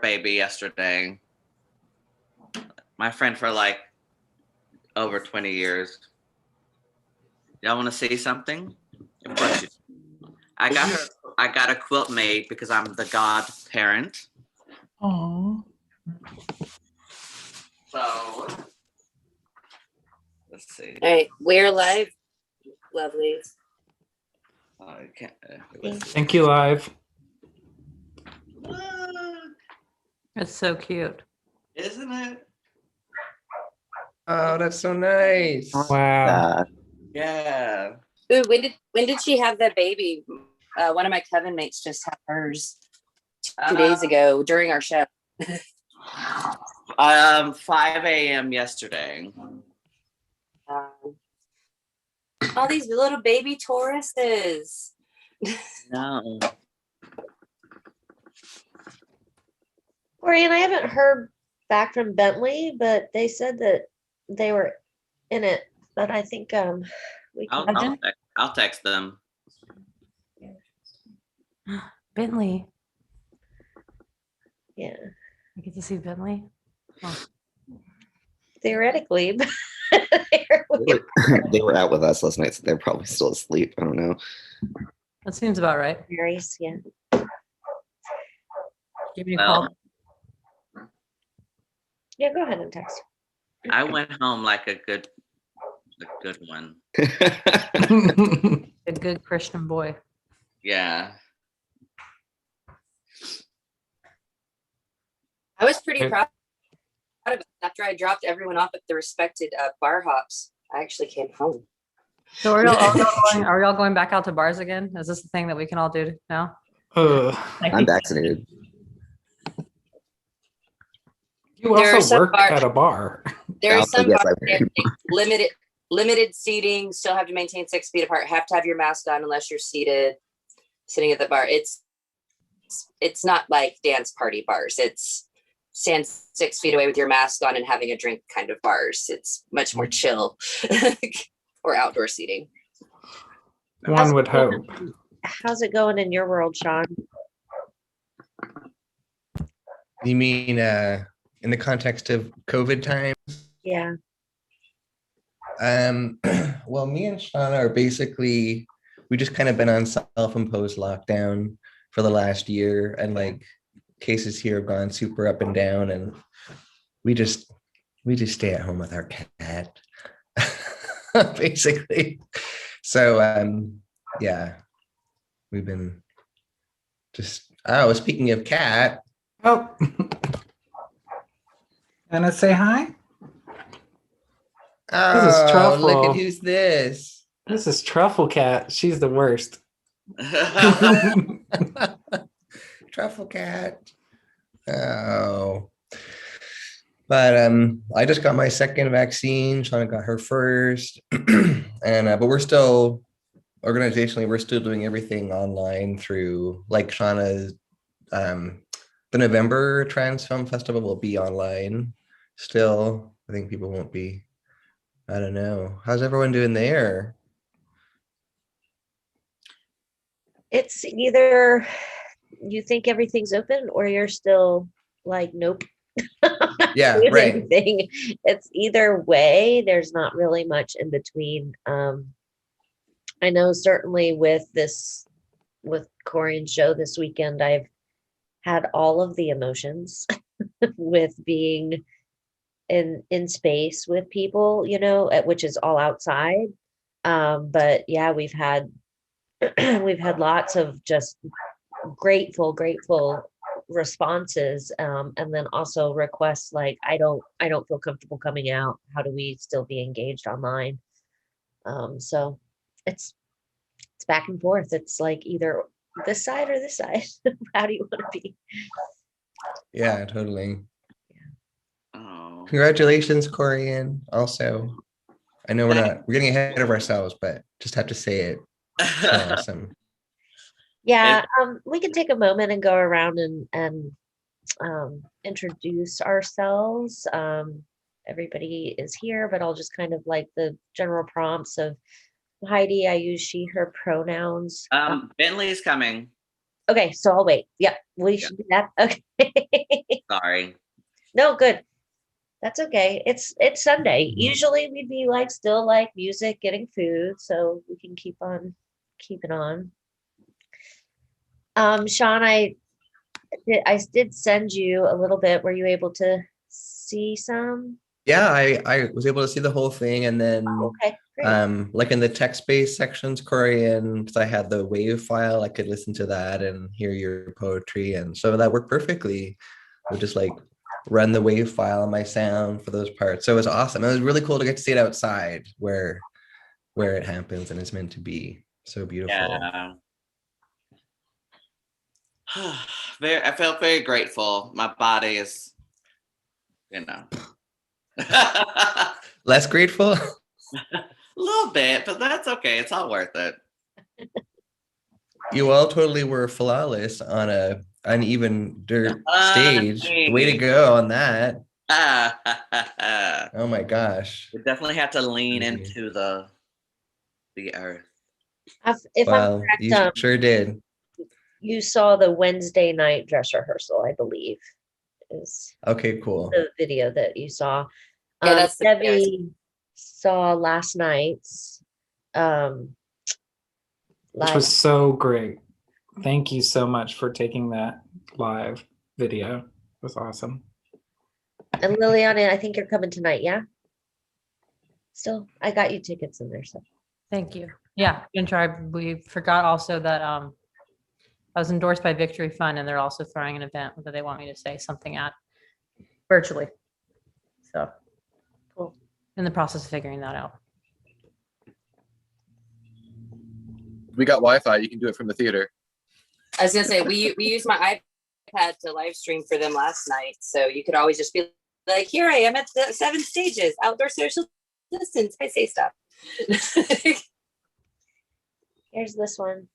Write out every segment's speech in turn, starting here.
baby yesterday. My friend for like over 20 years. Y'all want to see something? Of course you do. I got a quilt made because I'm the godparent. Aww. So let's see. All right, we're live, lovelies. I can't. Thank you, Live. It's so cute. Isn't it? Oh, that's so nice. Wow. Yeah. Ooh, when did she have that baby? One of my Coven mates just had hers 2 days ago during our show. 5 a.m. yesterday. All these little baby Tauruses. No. Orion, I haven't heard back from Bentley, but they said that they were in it. But I think we can. I'll text them. Bentley. Yeah. I get to see Bentley. Oh. Theoretically, but They were out with us last night, so they're probably still asleep. I don't know. That seems about right. Mary's, yeah. Give me a call. Yeah, go ahead and text. I went home like a good one. A good Christian boy. Yeah. I was pretty proud of it. After I dropped everyone off at the respected bar hops, I actually came home. So are y'all going back out to bars again? Is this the thing that we can all do now? I'm vaccinated. You There are also some work bars- at a bar. There are Also, some yes, bars I that take limited seating, still have to maintain 6 feet apart, have to have your mask on unless you're sitting at the bar. It's not like dance party bars. It's stand 6 feet away with your mask on and having a drink kind of bars. It's much more chill or outdoor seating. One would hope. How's it going in your world, Sean? You mean in the context of COVID times? Yeah. Well, me and Shauna are basically, we just kind of been on self-imposed lockdown for the last year, and like cases here have gone super up and down, and we just stay at home with our cat, basically. So yeah, we've been just, speaking of cat. Oh. Gonna say hi? This is Truffle. Look at who's this. This is Truffle Cat. She's the worst. Truffle Cat. Oh. But I just got my second vaccine. Shauna got her first. And but we're still, organizationally, we're still doing everything online through, like Shauna's, the November Trans Film Festival will be online still. I think people won't be, I don't know. How's everyone doing there? It's either you think everything's open or you're still like, nope. Yeah, right. Anything. It's either way. There's not really much in between. I know certainly with Corey's show this weekend, I've had all of the emotions with being in space with people, which is all outside. But yeah, we've had lots of just grateful responses, and then also requests like, I don't feel comfortable coming out. How do we still be engaged online? So it's back and forth. It's like either this side or this side. How do you want to be? Yeah, totally. Oh. Congratulations, Corian. Also, I know we're getting ahead of ourselves, but just have to say it. It's awesome. Yeah, we can take a moment and go around and introduce ourselves. Everybody is here, but I'll just kind of like the general prompts of Heidi. I use she, her pronouns. Bentley's coming. Okay, so I'll wait. Yeah, we should do that. Okay. Sorry. No, good. That's okay. It's Sunday. Usually we'd be like still like music, getting food, so we can keep on keeping on. Sean, I did send you a little bit. Were you able to see some? Yeah, I was able to see the whole thing, and then Okay, great. like in the text-based sections, Korean, because I had the wave file, I could listen to that and hear your poetry, and so that worked perfectly. I would just like run the wave file on my sound for those parts. So it was awesome. It was really cool to get to see it outside where it happens and it's meant to be. So beautiful. Yeah. I felt very grateful. My body is, you know, a Less grateful. little bit, but that's okay. It's all worth it. You all totally were flawless on a uneven dirt stage. Thanks. Way to go on that. We Oh my gosh. definitely had to lean Amazing. into the earth. If I'm Well, correct, you sure did. you saw the Wednesday night dress rehearsal, I believe, is Okay, cool. the video that you saw. Yeah, that's the video I Debbie saw last night's Which live. was so great. Thank you so much for taking that live video. It was awesome. And Liliana, I think you're coming tonight, yeah? Still, I got you tickets in there, so. Thank you. Yeah, and try. We forgot also that I was endorsed by Victory Fund, and they're also throwing an event that they want me to say something at virtually. So Cool. In the process of figuring that out. We got Wi-Fi. You can do it from the theater. I was gonna say we used my iPad to live stream for them last night, so you could always just be like, "Here I am at the 7 stages, outdoor social distance." I say stuff. Here's this one.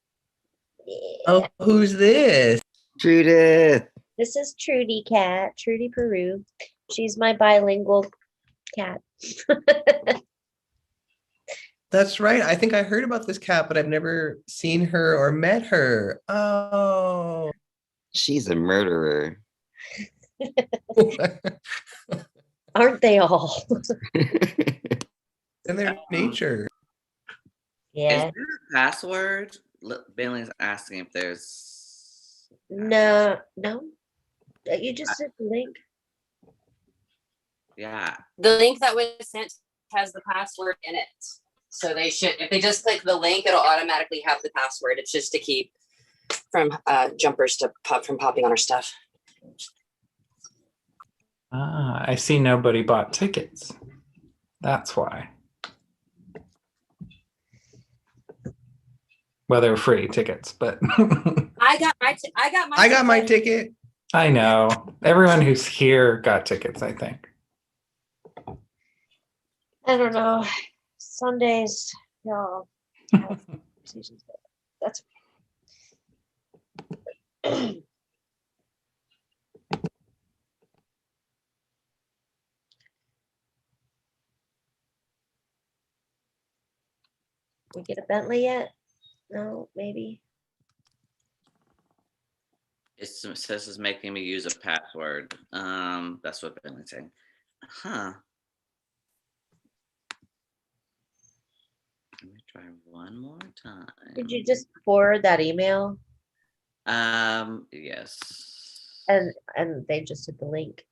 Yeah. Oh, who's this? Judith. This is Trudy Cat, Trudy Peru. She's my bilingual cat. That's right. I think I heard about this cat, but I've never seen her or met her. Oh. She's a murderer. Aren't they all? In their nature. Yeah. Is there a password? Bailey's asking if there's. No. You just did the link. Yeah. The link that was sent has the password in it. So they should, if they just click the link, it'll automatically have the password. It's just to keep from jumpers from popping on our stuff. Ah, I see nobody bought tickets. That's why. Well, they're free tickets, but I got my ticket. I know everyone who's here got tickets, I think. I don't know. Sundays, y'all. That's we get a Bentley yet? No, maybe. It says it's making me use a password. That's what Bailey's saying. Huh. Let me try one more time. Did you just forward that email? Yes. And they just hit the link.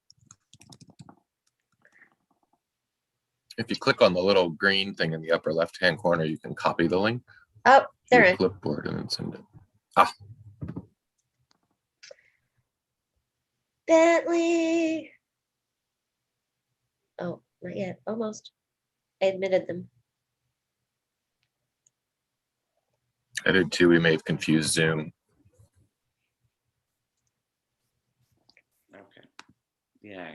If you click on the little green thing in the upper left-hand corner, you can copy the link Oh, to they're your in. clipboard and then send it. Bentley. Oh, not yet. Almost. I admitted them. I did too. We may have confused Zoom. Okay. Yeah.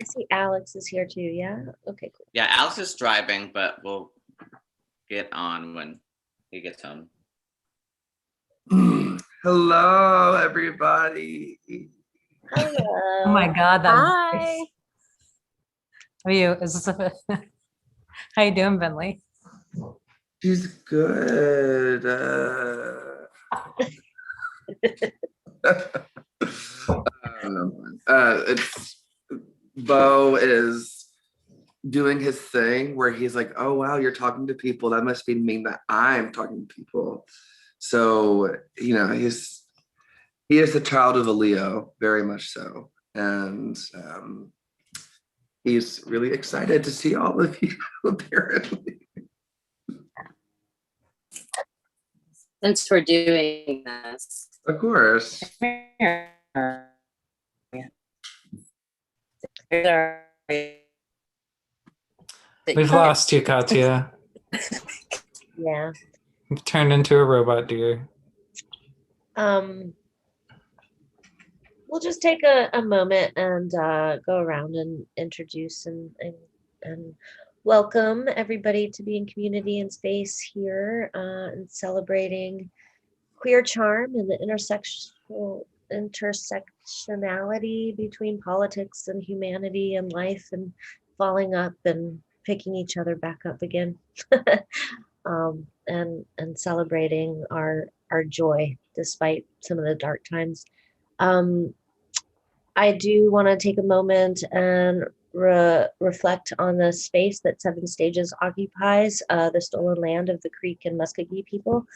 I see Alex is here too. Yeah. Okay, cool. Yeah, Alex is driving, but we'll get on when he gets home. Hello, everybody. Hello. Oh my God. That Hi. voice. How are you? Is this how you doing, Bentley? She's good. It's Bo is doing his thing where he's like, oh wow, you're talking to people. That must mean that I'm talking to people. So, he is the child of a Leo, very much so. And he's really excited to see all of you, apparently. Since we're doing this. Of course. We've lost you, Katya. Yeah. You've turned into a robot deer. We'll just take a moment and go around and introduce and welcome everybody to being community and space here and celebrating queer charm and the intersectionality between politics and humanity and life, and falling up and picking each other back up again. And celebrating our joy despite some of the dark times. I do want to take a moment and reflect on the space that Seven Stages occupies, the stolen land of the Creek and Muskogee people,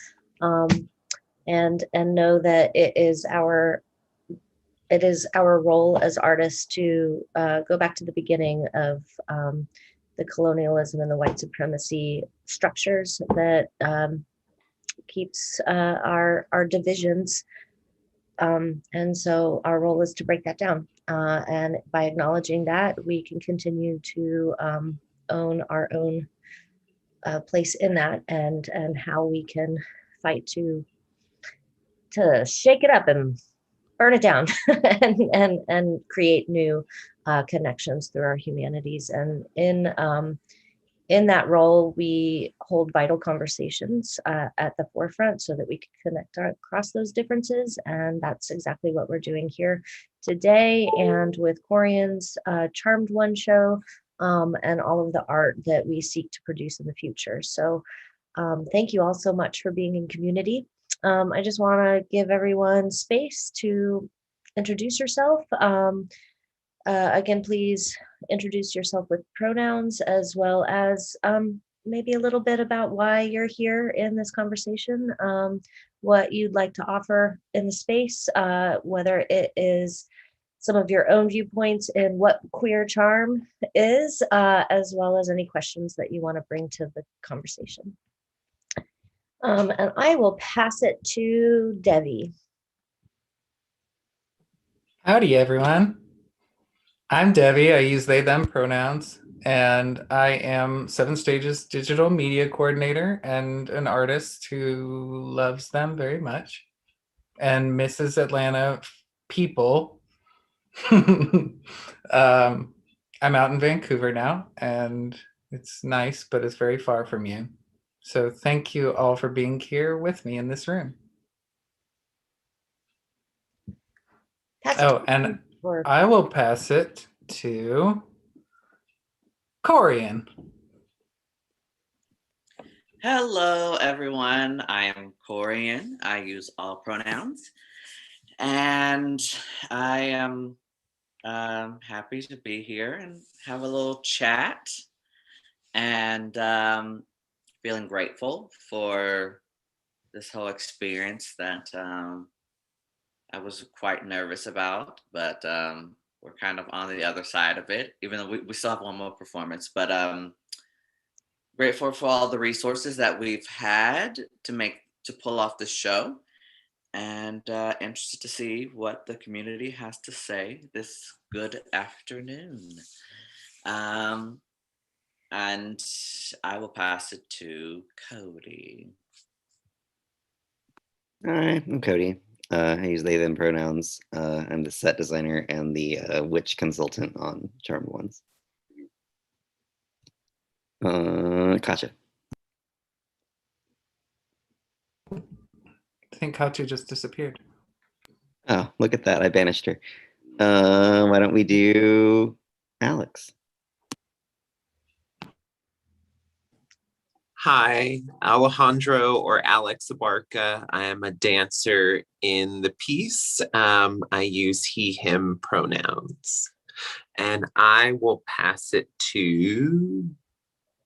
and know that it is our role as artists to go back to the beginning of the colonialism and the white supremacy structures that keeps our divisions. And so our role is to break that down. And by acknowledging that, we can continue to own our own place in that, and how we can fight to shake it up and burn it down and create new connections through our humanities. And in that role, we hold vital conversations at the forefront so that we can connect across those differences. And that's exactly what we're doing here today, and with Corian's Charmed One show, and all of the art that we seek to produce in the future. So thank you all so much for being in community. I just want to give everyone space to introduce yourself. Again, please introduce yourself with pronouns, as well as maybe a little bit about why you're here in this conversation, what you'd like to offer in the space, whether it is some of your own viewpoints in what queer charm is, as well as any questions that you want to bring to the conversation. And I will pass it to Debbie. Howdy, everyone. I'm Debbie. I use they, them pronouns, and I am Seven Stages digital media coordinator and an artist who loves them very much and misses Atlanta people. I'm out in Vancouver now, and it's nice, but it's very far from you. So thank you all for being here with me in this room. And I will pass it to Corian. Hello, everyone. I am Corian. I use all pronouns. And I am happy to be here and have a little chat. And feeling grateful for this whole experience that I was quite nervous about, but we're kind of on the other side of it, even though we still have one more performance. But grateful for all the resources that we've had to pull off this show, and interested to see what the community has to say this good afternoon. And I will pass it to Cody. All right, I'm Cody. I use they, them pronouns. I'm the set designer and the witch consultant on Charmed Ones. Katya. I think Katya just disappeared. Oh, look at that. I banished her. Why don't we do Alex? Hi, Alejandro or Alex Abarca. I am a dancer in the piece. I use he, him pronouns. And I will pass it to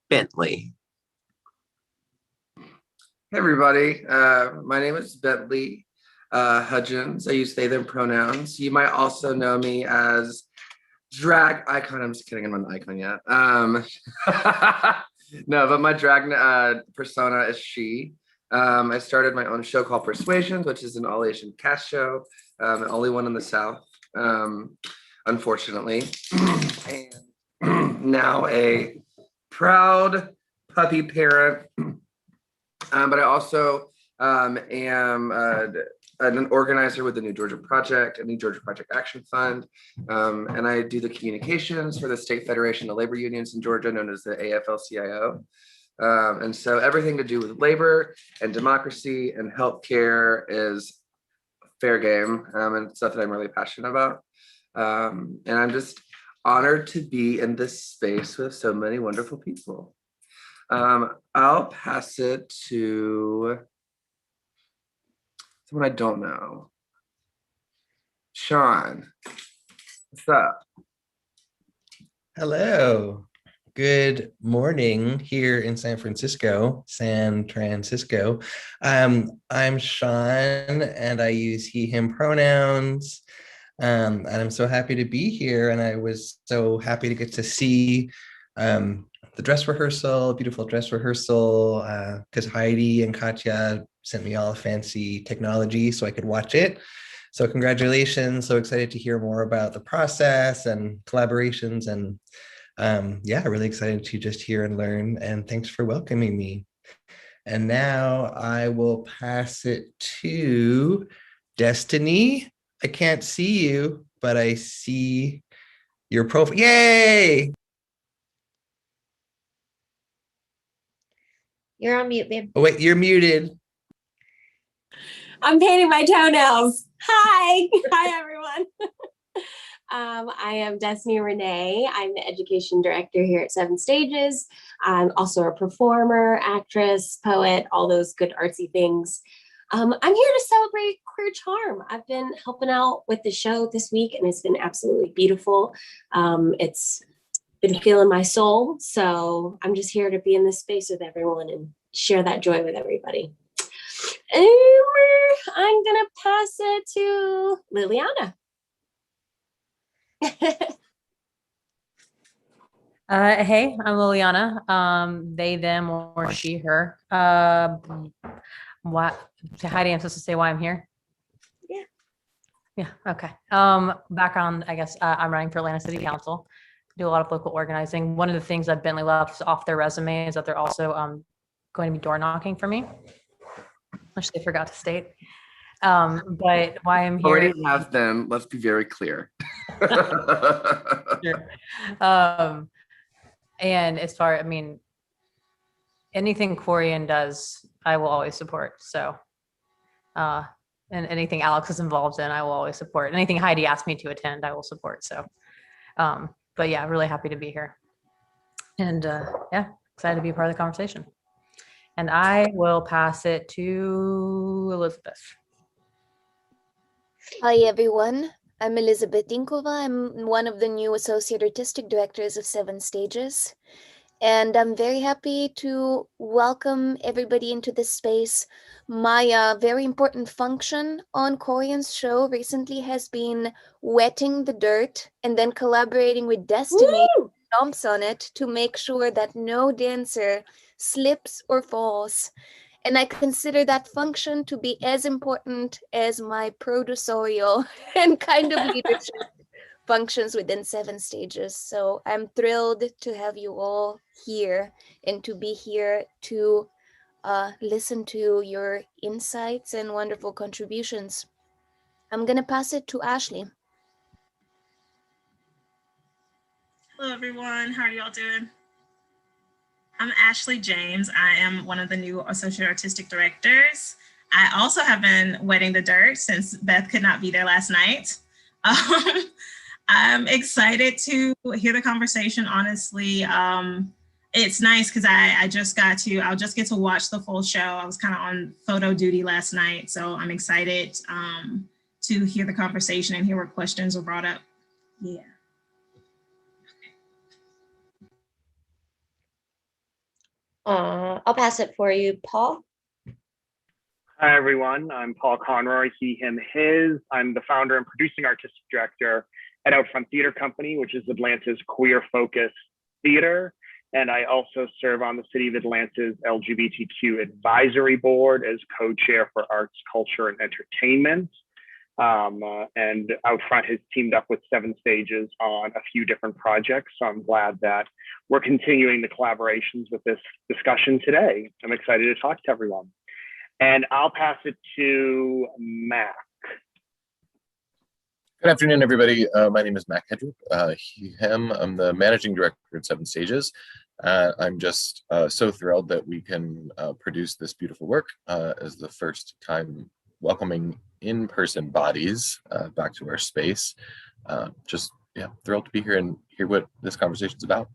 Bentley. Hey everybody, my name is Bentley Hudgins. I use they, them pronouns. You might also know me as drag icon. I'm just kidding, I'm not an icon yet. No, but my drag persona is she. I started my own show called Persuasions, which is an all Asian cast show, the only one in the South, unfortunately. And now a proud puppy parent. But I also am an organizer with the New Georgia Project, a New Georgia Project Action Fund. And I do the communications for the State Federation of Labor Unions in Georgia, known as the AFL-CIO. And so everything to do with labor and democracy and healthcare is fair game, and stuff that I'm really passionate about. And I'm just honored to be in this space with so many wonderful people. I'll pass it to someone I don't know. Sean, what's up? Hello. Good morning here in San Francisco. I'm Sean and I use he, him pronouns. And I'm so happy to be here. And I was so happy to get to see the dress rehearsal, beautiful dress rehearsal, because Heidi and Katya sent me all the fancy technology so I could watch it. So congratulations. So excited to hear more about the process and collaborations, and yeah, really excited to just hear and learn, and thanks for welcoming me. And now I will pass it to Destiny. I can't see you, but I see your profile. Yay! You're on mute, babe. Oh, wait, you're muted. I'm painting my toenails. Hi. Hi, everyone. I am Destiny Renee. I'm the education director here at Seven Stages. I'm also a performer, actress, poet, all those good artsy things. I'm here to celebrate Queer Charm. I've been helping out with the show this week, and it's been absolutely beautiful. It's been feeling my soul. So I'm just here to be in this space with everyone and share that joy with everybody. I'm gonna pass it to Liliana. Hey, I'm Liliana. They, them, or she, her. What? Heidi, I'm supposed to say why I'm here? Yeah. Yeah. Okay. Background, I guess I'm running for Atlanta City Council. Do a lot of local organizing. One of the things that Bentley left off their resume is that they're also going to be door knocking for me, which they forgot to state. But why I'm here. Already have them. Let's be very clear. Sure. And as far, I mean, anything Corian does, I will always support. So, and anything Alex is involved in, I will always support. Anything Heidi asked me to attend, I will support. So, but yeah, really happy to be here. And yeah, excited to be a part of the conversation. And I will pass it to Elizabeth. Hi, everyone. I'm Elizabeth Inkova. I'm one of the new Associate Artistic Directors of Seven Stages. And I'm very happy to welcome everybody into this space. My very important function on Corian's show recently has been wetting the dirt and then collaborating with Destiny Stomps on it to make sure that no dancer slips or falls. And I consider that function to be as important as my producerial and kind of leadership functions within Seven Stages. So I'm thrilled to have you all here and to be here to listen to your insights and wonderful contributions. I'm going to pass it to Ashley. Hello, everyone. How are y'all doing? I'm Ashley James. I am one of the new Associate Artistic Directors. I also have been wetting the dirt since Beth could not be there last night. I'm excited to hear the conversation, honestly. it's nice because I'll just get to watch the full show. I was kind of on photo duty last night, so I'm excited to hear the conversation and hear what questions were brought up. Yeah. I'll pass it for you, Paul. Hi, everyone. I'm Paul Conroy, he, him, his. I'm the founder and producing artistic director at Outfront Theater Company, which is Atlanta's queer-focused theater. And I also serve on the City of Atlanta's LGBTQ Advisory Board as co-chair for Arts, Culture, and Entertainment. And Outfront has teamed up with 7 Stages on a few different projects. So I'm glad that we're continuing the collaborations with this discussion today. I'm excited to talk to everyone. And I'll pass it to Mac. Good afternoon, everybody. My name is Mac Hendrick, he, him. I'm the managing director at 7 Stages. I'm just so thrilled that we can produce this beautiful work as the first time welcoming in-person bodies back to our space. Just, yeah, thrilled to be here and hear what this conversation is about.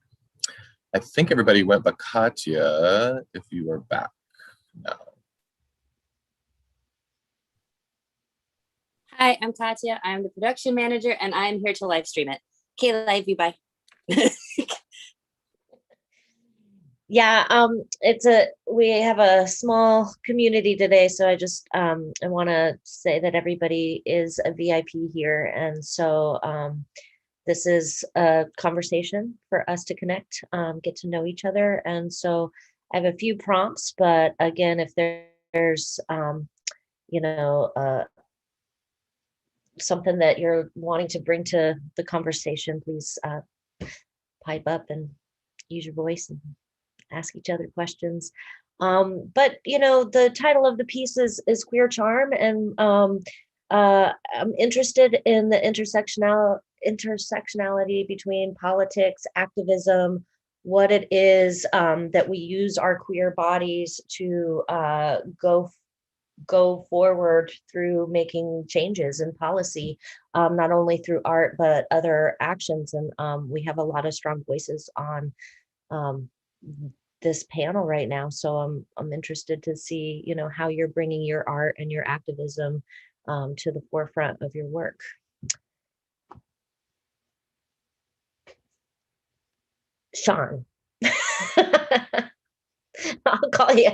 I think everybody went, but Katya, if you are back now. Hi, I'm Katya. I'm the production manager, and I'm here to live stream it. Okay, live you, bye. Yeah, we have a small community today, so I want to say that everybody is a VIP here, and so this is a conversation for us to connect, get to know each other, and so I have a few prompts, but again, if there's something that you're wanting to bring to the conversation, please pipe up and use your voice and ask each other questions. But the title of the piece is Queer Charm, and I'm interested in the intersectionality between politics, activism, what it is that we use our queer bodies to go forward through making changes in policy, not only through art, but other actions. And we have a lot of strong voices on this panel right now. So I'm interested to see, how you're bringing your art and your activism to the forefront of your work. Sean. I'll call you.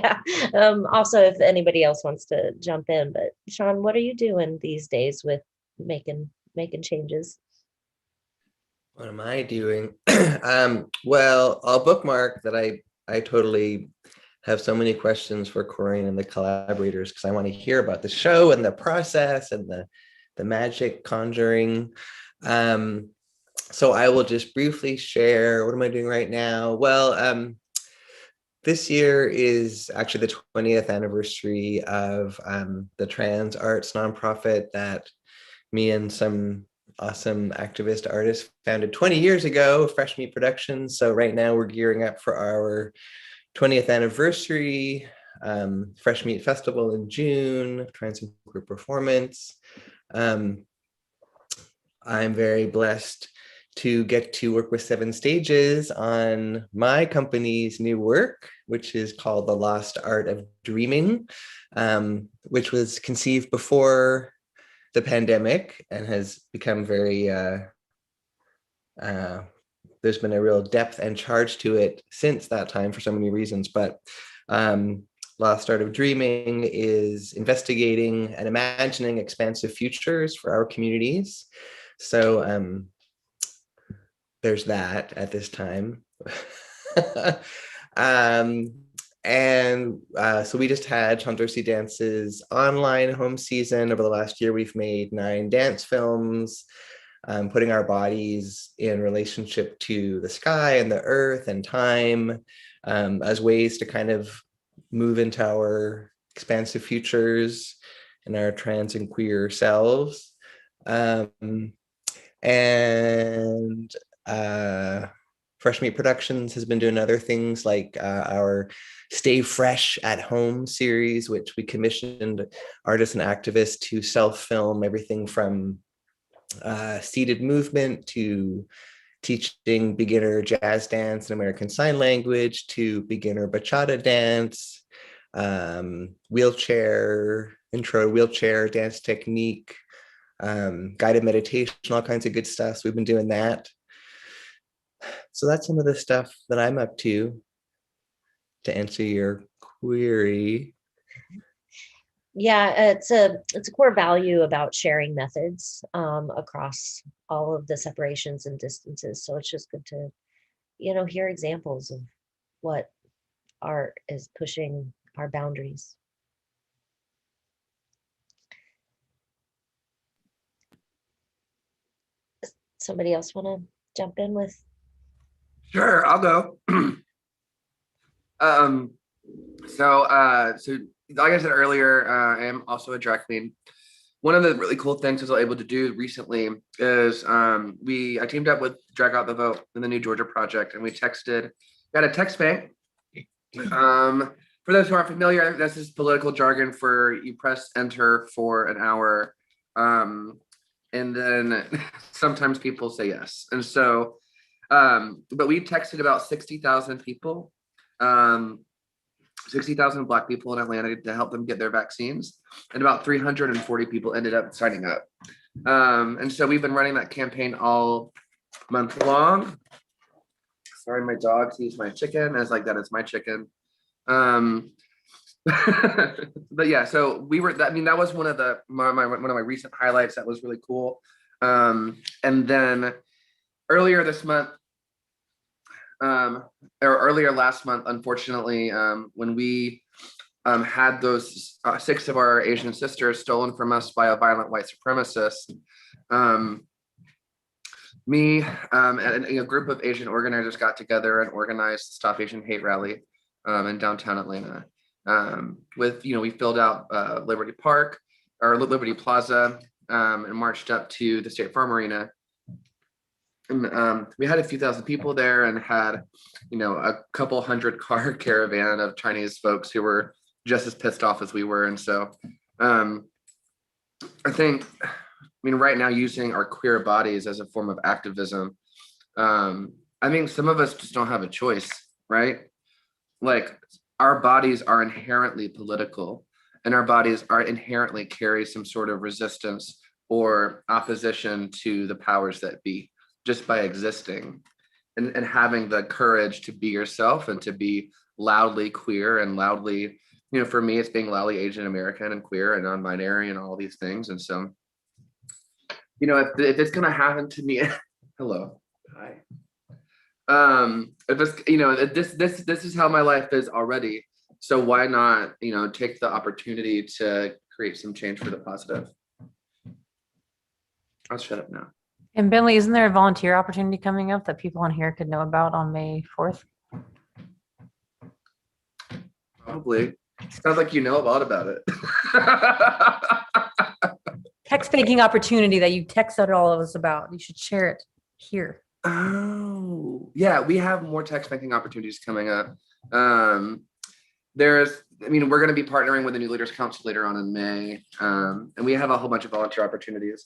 Also, if anybody else wants to jump in, but Sean, what are you doing these days with making changes? What am I doing? Well, I'll bookmark that I totally have so many questions for Corinne and the collaborators, because I want to hear about the show and the process and the magic conjuring. So I will just briefly share, what am I doing right now? Well, this year is actually the 20th anniversary of the trans arts nonprofit that me and some awesome activist artists founded 20 years ago, Fresh Meat Productions. So right now we're gearing up for our 20th anniversary, Fresh Meat Festival in June, Trans and Queer Performance. I'm very blessed to get to work with 7 Stages on my company's new work, which is called The Lost Art of Dreaming, which was conceived before the pandemic and has become very, there's been a real depth and charge to it since that time for so many reasons. But Lost Art of Dreaming is investigating and imagining expansive futures for our communities. So there's that at this time. So we just had Dorsey Dance's online home season. Over the last year, we've made 9 dance films, putting our bodies in relationship to the sky and the earth and time, as ways to kind of move into our expansive futures and our trans and queer selves. Fresh Meat Productions has been doing other things like our Stay Fresh at Home series, which we commissioned artists and activists to self-film everything from seated movement to teaching beginner jazz dance and American Sign Language to beginner bachata dance, intro wheelchair dance technique, guided meditation, all kinds of good stuff. So we've been doing that. So that's some of the stuff that I'm up to answer your query. Yeah, it's a core value about sharing methods across all of the separations and distances. So it's just good to, hear examples of what art is pushing our boundaries. Somebody else want to jump in with? Sure, I'll go. So like I said earlier, I am also a drag queen. One of the really cool things I was able to do recently is I teamed up with Drag Out the Vote in the New Georgia Project, and we got a text bank. For those who aren't familiar, this is political jargon for you press enter for an hour, and then sometimes people say yes. And so, but we texted about 60,000 people. 60,000 Black people in Atlanta to help them get their vaccines, and about 340 people ended up signing up. And so we've been running that campaign all month long. Sorry, my dog sees my chicken as like that is my chicken. But yeah, so that was one of my recent highlights. That was really cool. And then earlier this month, or earlier last month, unfortunately, when we had those 6 of our Asian sisters stolen from us by a violent white supremacist, me and a group of Asian organizers got together and organized the Stop Asian Hate rally in downtown Atlanta. We filled out Liberty Park or Liberty Plaza and marched up to the State Farm Arena. And we had a few thousand people there and had, a couple hundred car caravan of Chinese folks who were just as pissed off as we were. And so I think, right now using our queer bodies as a form of activism, I think some of us just don't have a choice, right? Like our bodies are inherently political, and our bodies are inherently carry some sort of resistance or opposition to the powers that be, just by existing and having the courage to be yourself and to be loudly queer and loudly, for me, it's being loudly Asian American and queer and non-binary and all these things. And so, if it's going to happen to me, hello, hi. If it's, this is how my life is already. So why not, take the opportunity to create some change for the positive? I'll shut up now. And Bentley, isn't there a volunteer opportunity coming up that people on here could know about on May 4th? Probably. Sounds like you know a lot about it. Text banking opportunity that you texted all of us about. You should share it here. Oh, yeah, we have more text banking opportunities coming up. We're going to be partnering with the New Leaders Council later on in May. And we have a whole bunch of volunteer opportunities.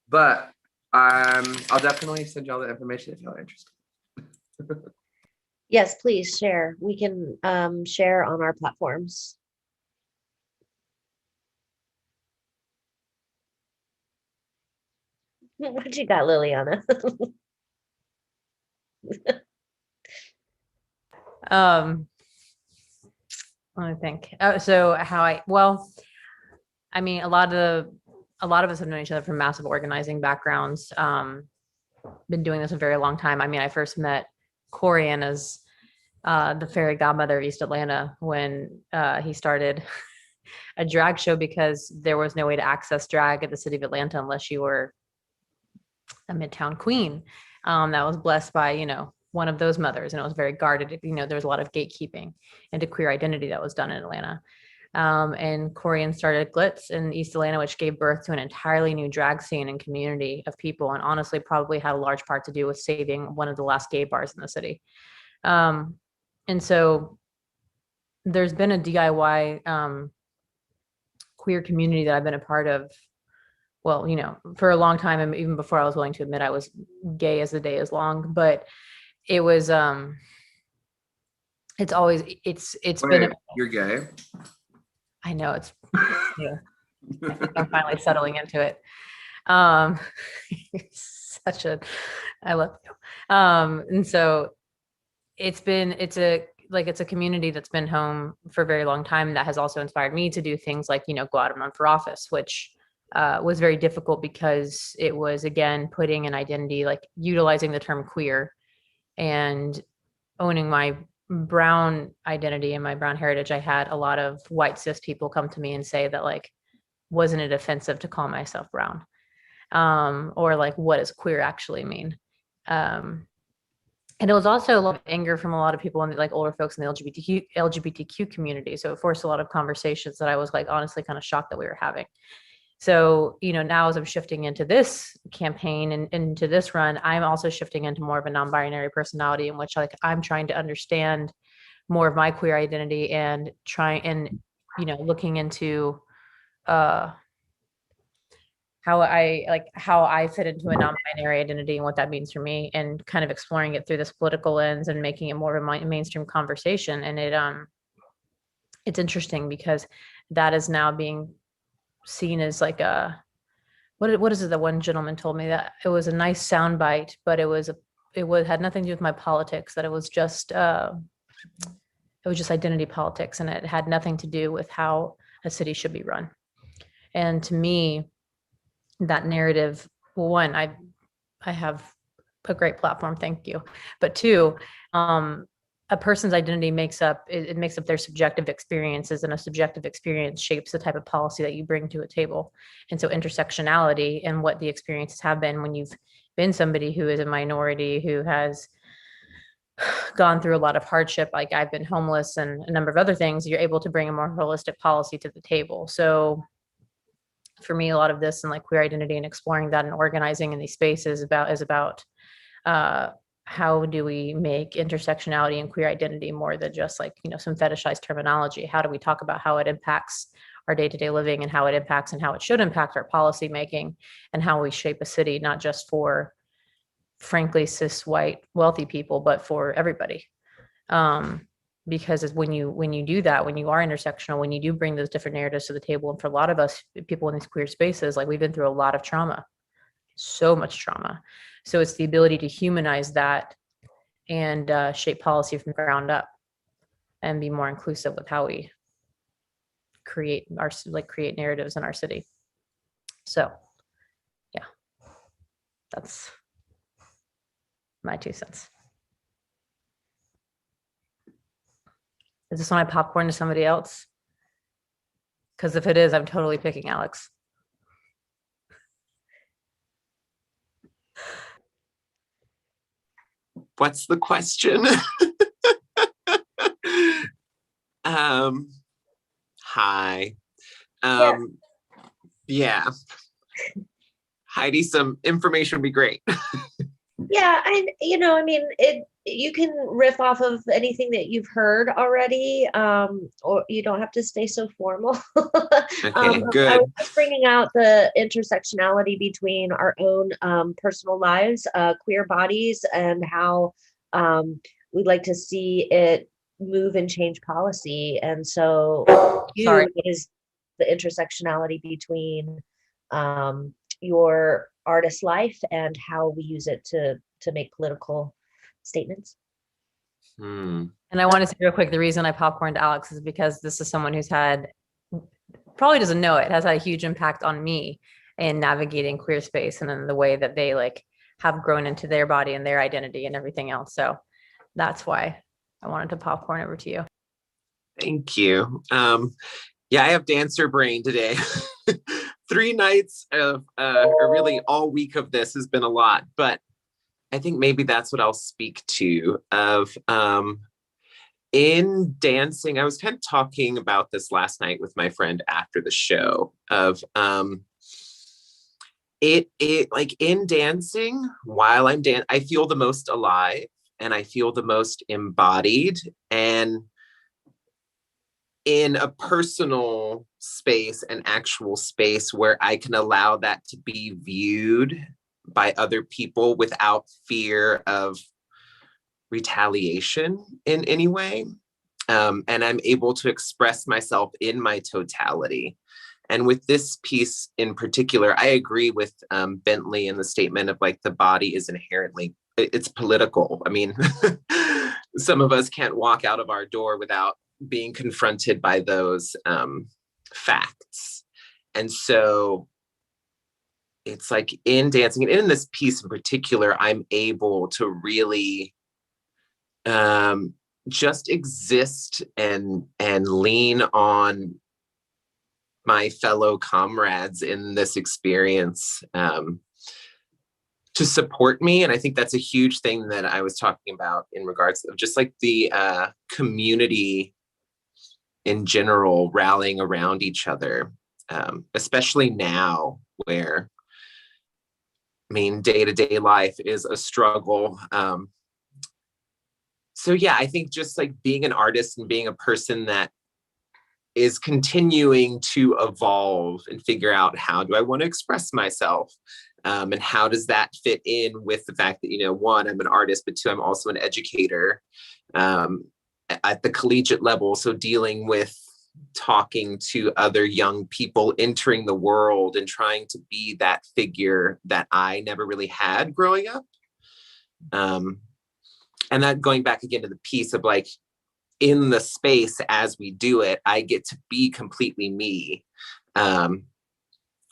But I'll definitely send y'all the information if y'all are interested. Yes, please share. We can share on our platforms. What you got, Liliana? Let me think. A lot of us have known each other from massive organizing backgrounds. Been doing this a very long time. I first met Corian as the fairy godmother of East Atlanta when he started a drag show, because there was no way to access drag at the city of Atlanta unless you were a Midtown queen that was blessed by, one of those mothers, and it was very guarded. There was a lot of gatekeeping into queer identity that was done in Atlanta. And Corian started Glitz in East Atlanta, which gave birth to an entirely new drag scene and community of people, and honestly probably had a large part to do with saving one of the last gay bars in the city. And so there's been a DIY queer community that I've been a part of well, you know, for a long time, and even before I was willing to admit I was gay as the day is long, but it was, it's always, it's been, Wait, you're gay? I know it's, yeah, I think I'm finally settling into it. Um, such a, I love you. And so it's a community that's been home for a very long time that has also inspired me to do things like, you know, go out and run for office, which was very difficult because it was, again, putting an identity, like utilizing the term queer and owning my brown identity and my brown heritage. I had a lot of white cis people come to me and say that, like, wasn't it offensive to call myself brown? Or like, what does queer actually mean? And it was also a lot of anger from a lot of people, and like older folks in the LGBTQ community. So it forced a lot of conversations that I was like honestly kind of shocked that we were having. So, you know, now as I'm shifting into this campaign and into this run, I'm also shifting into more of a non-binary personality in which, like, I'm trying to understand more of my queer identity and you know, looking into how I fit into a non-binary identity and what that means for me, and kind of exploring it through this political lens and making it more of a mainstream conversation. And it's interesting because that is now being seen as like a, what is it that one gentleman told me, that it was a nice soundbite, but it had nothing to do with my politics, that it was just identity politics, and it had nothing to do with how a city should be run. And to me, that narrative, well, one, I have a great platform, thank you. But two, a person's identity makes up their subjective experiences, and a subjective experience shapes the type of policy that you bring to a table. And so intersectionality and what the experiences have been when you've been somebody who is a minority, who has gone through a lot of hardship, like I've been homeless and a number of other things, you're able to bring a more holistic policy to the table. So for me, a lot of this and like queer identity and exploring that and organizing in these spaces is about how do we make intersectionality and queer identity more than just like, you know, some fetishized terminology? How do we talk about how it impacts our day-to-day living, and how it impacts and how it should impact our policy making, and how we shape a city, not just for, frankly, cis white wealthy people, but for everybody. Because when you do that, when you are intersectional, when you do bring those different narratives to the table, and for a lot of us people in these queer spaces, like, we've been through a lot of trauma, so much trauma. So it's the ability to humanize that and shape policy from the ground up and be more inclusive with how we create narratives in our city. So yeah, that's my 2 cents. Is this when I popcorn to somebody else? Because if it is, I'm totally picking Alex. What's the question? Hi. Yeah. Heidi, some information would be great. Yeah, you can riff off of anything that you've heard already, or you don't have to stay so formal. Okay, good. I was just bringing out the intersectionality between our own personal lives, queer bodies, and how we'd like to see it move and change policy. And so, is the intersectionality between your artist life and how we use it to make political statements. And I want to say real quick, the reason I popcorned Alex is because this is someone who's probably doesn't know it, has had a huge impact on me in navigating queer space and in the way that they like have grown into their body and their identity and everything else. So that's why I wanted to popcorn over to you. Thank you. Yeah, I have dancer brain today. 3 nights of, or really all week of this has been a lot, but I think maybe that's what I'll speak to of, in dancing. I was kind of talking about this last night with my friend after the show of, it like in dancing, while I'm I feel the most alive and I feel the most embodied, and in a personal space an actual space where I can allow that to be viewed by other people without fear of retaliation in any way. And I'm able to express myself in my totality. And with this piece in particular, I agree with Bentley in the statement of like the body is inherently, it's political. I mean, some of us can't walk out of our door without being confronted by those facts. And so it's like in dancing, and in this piece in particular, I'm able to really just exist and lean on my fellow comrades in this experience to support me. And I think that's a huge thing that I was talking about in regards of just like the community in general rallying around each other, especially now where, I mean, day-to-day life is a struggle. So yeah, I think just like being an artist and being a person that is continuing to evolve and figure out how do I want to express myself, and how does that fit in with the fact that, you know, one, I'm an artist, but two, I'm also an educator at the collegiate level. So dealing with talking to other young people entering the world and trying to be that figure that I never really had growing up. And that going back again to the piece of like, in the space as we do it, I get to be completely me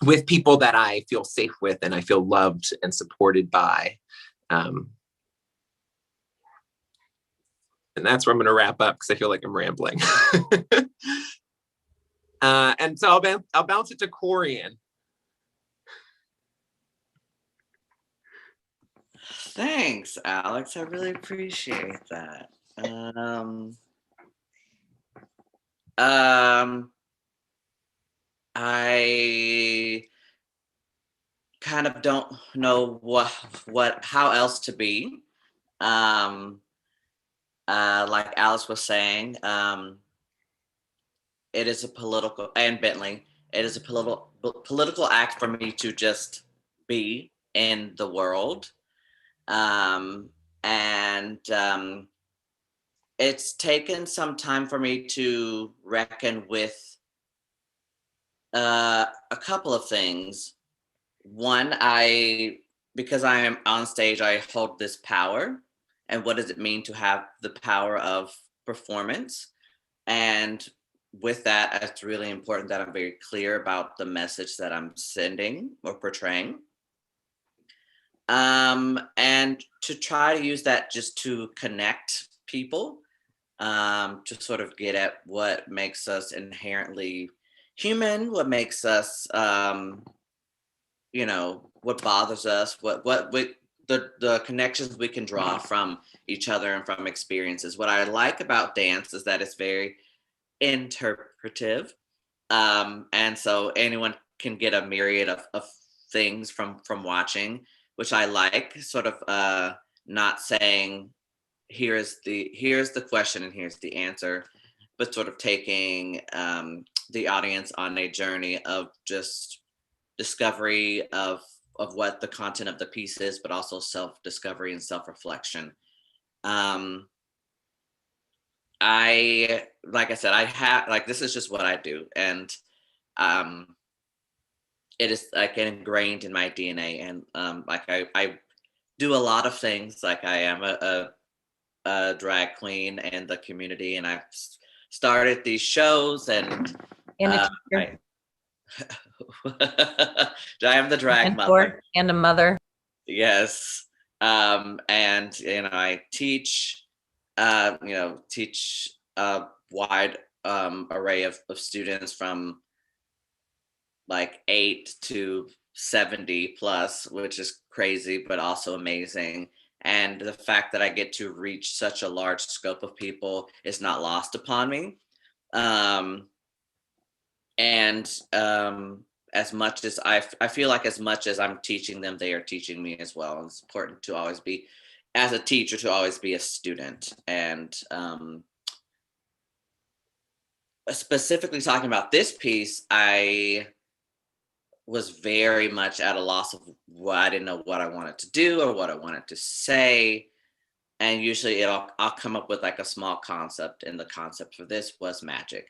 with people that I feel safe with and I feel loved and supported by. And that's where I'm going to wrap up because I feel like I'm rambling. And so I'll bounce it to Corian. Thanks, Alex. I really appreciate that. I kind of don't know how else to be. Like Alice was saying, it is a political, and Bentley, it is a political act for me to just be in the world. It's taken some time for me to reckon with a couple of things. One, because I am on stage, I hold this power. And what does it mean to have the power of performance? And with that, it's really important that I'm very clear about the message that I'm sending or portraying. And to try to use that just to connect people, to sort of get at what makes us inherently human, what makes us, you know, what bothers us, what the connections we can draw from each other and from experiences. What I like about dance is that it's very interpretive. And so anyone can get a myriad of things from watching, which I like, sort of not saying, here's the question and here's the answer, but sort of taking the audience on a journey of just discovery of what the content of the piece is, but also self-discovery and self-reflection. Like I said, I have, like, this is just what I do. And it is like ingrained in my DNA. And like I do a lot of things. Like I am a drag queen in the community, and I've started these shows and a teacher. I am the drag mother and a mother. Yes. And you know, I teach a wide array of students from like 8 to 70 plus, which is crazy, but also amazing. And the fact that I get to reach such a large scope of people is not lost upon me. As much as I feel like as much as I'm teaching them, they are teaching me as well. And it's important to always be, as a teacher, to always be a student. And specifically talking about this piece, I was very much at a loss of what I didn't know what I wanted to do or what I wanted to say. And usually I'll come up with like a small concept, and the concept for this was magic.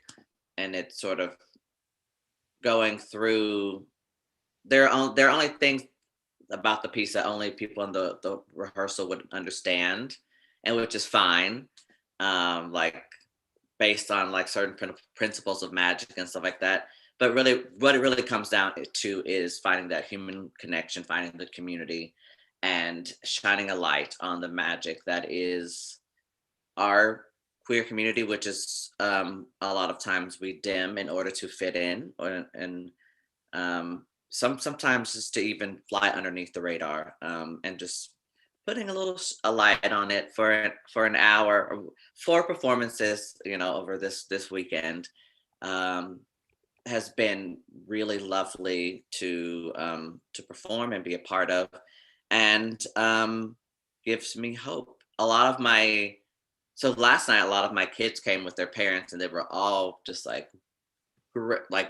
And it's sort of going through, there are only things about the piece that only people in the rehearsal would understand, and which is fine. Like based on like certain principles of magic and stuff like that. But really, what it really comes down to is finding that human connection, finding the community, and shining a light on the magic that is our queer community, which is a lot of times we dim in order to fit in, and sometimes just to even fly underneath the radar, and just putting a light on it for an hour or 4 performances, over this weekend, has been really lovely to perform and be a part of, and gives me hope. So last night, a lot of my kids came with their parents, and they were all just like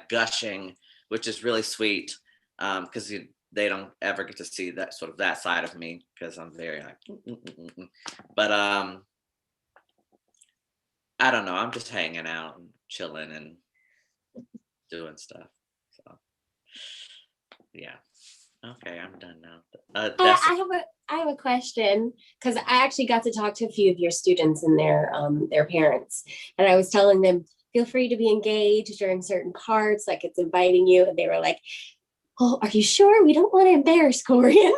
gushing, which is really sweet, because they don't ever get to see that side of me, because I'm very like, but I don't know. I'm just hanging out and chilling and doing stuff. So yeah. Okay, I'm done now. I have a question, because I actually got to talk to a few of your students and their parents, and I was telling them, feel free to be engaged during certain parts, like it's inviting you, and they were like, "Oh, are you sure? We don't want to embarrass Corian."